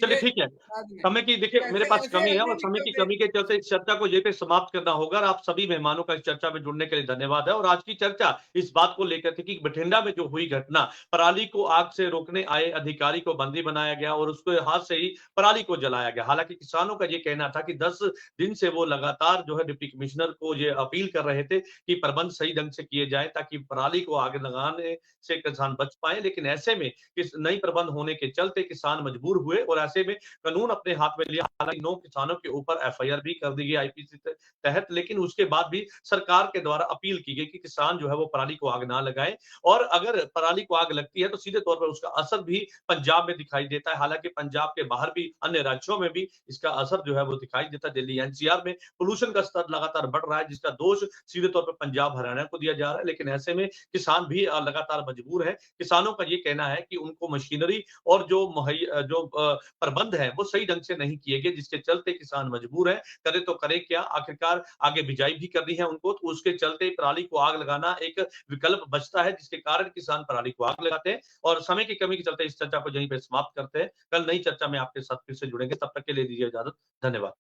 चलिए ये ठीक है। बाद में समय की देखिए मेरे ऐसे पास ऐसे कमी है नहीं और समय की निकलते। कमी के चलते इस चर्चा को यहीं पे समाप्त करना होगा और आप सभी मेहमानों का इस चर्चा में जुड़ने के लिए धन्यवाद है। और आज की चर्चा इस बात को लेकर थी कि बठिंडा में जो हुई घटना, पराली को आग से रोकने आए अधिकारी को बंदी बनाया गया और उसके हाथ से ही पराली को जलाया गया। हालांकि किसानों का ये कहना था कि 10 दिन से वो लगातार जो है डिप्टी कमिश्नर को ये अपील कर रहे थे कि प्रबंध सही ढंग से किए जाए ताकि पराली को आग लगाने से किसान बच पाए, लेकिन ऐसे में इस नई प्रबंध होने के चलते किसान मजबूर हुए और ऐसे में कानून अपने हाथ में लिया। हालांकि 9 किसानों के ऊपर एफआईआर भी कर दी गई आईपीसी तहत, लेकिन उसके बाद भी सरकार के द्वारा अपील की गई कि किसान जो है वो पराली को आग ना लगाए और अगर पराली को आग लगती है तो सीधे तौर पर उसका असर भी पंजाब में दिखाई देता है। हालांकि पंजाब के बाहर भी अन्य राज्यों में भी इसका असर जो है वो दिखाई देता है। दिल्ली एनसीआर में पोल्यूशन का स्तर लगातार बढ़ रहा है, जिसका दोष सीधे तौर पर पंजाब हरियाणा को दिया जा रहा है, लेकिन ऐसे में किसान भी लगातार मजबूर है। किसानों का ये कहना है कि उनको मशीनरी और जो प्रबंध है वो सही ढंग से नहीं किए गए, जिसके चलते किसान मजबूर है। करे तो करे क्या, आखिरकार आगे बिजाई भी करनी है उनको, तो उसके चलते पराली को आग लगाना एक विकल्प बचता है, जिसके कारण किसान पराली को आग लगाते हैं। और समय की कमी के चलते इस चर्चा को यहीं पे समाप्त करते हैं। कल नई चर्चा में आपके साथ फिर से जुड़ेंगे, तब तक के लिए दीजिए इजाजत। धन्यवाद।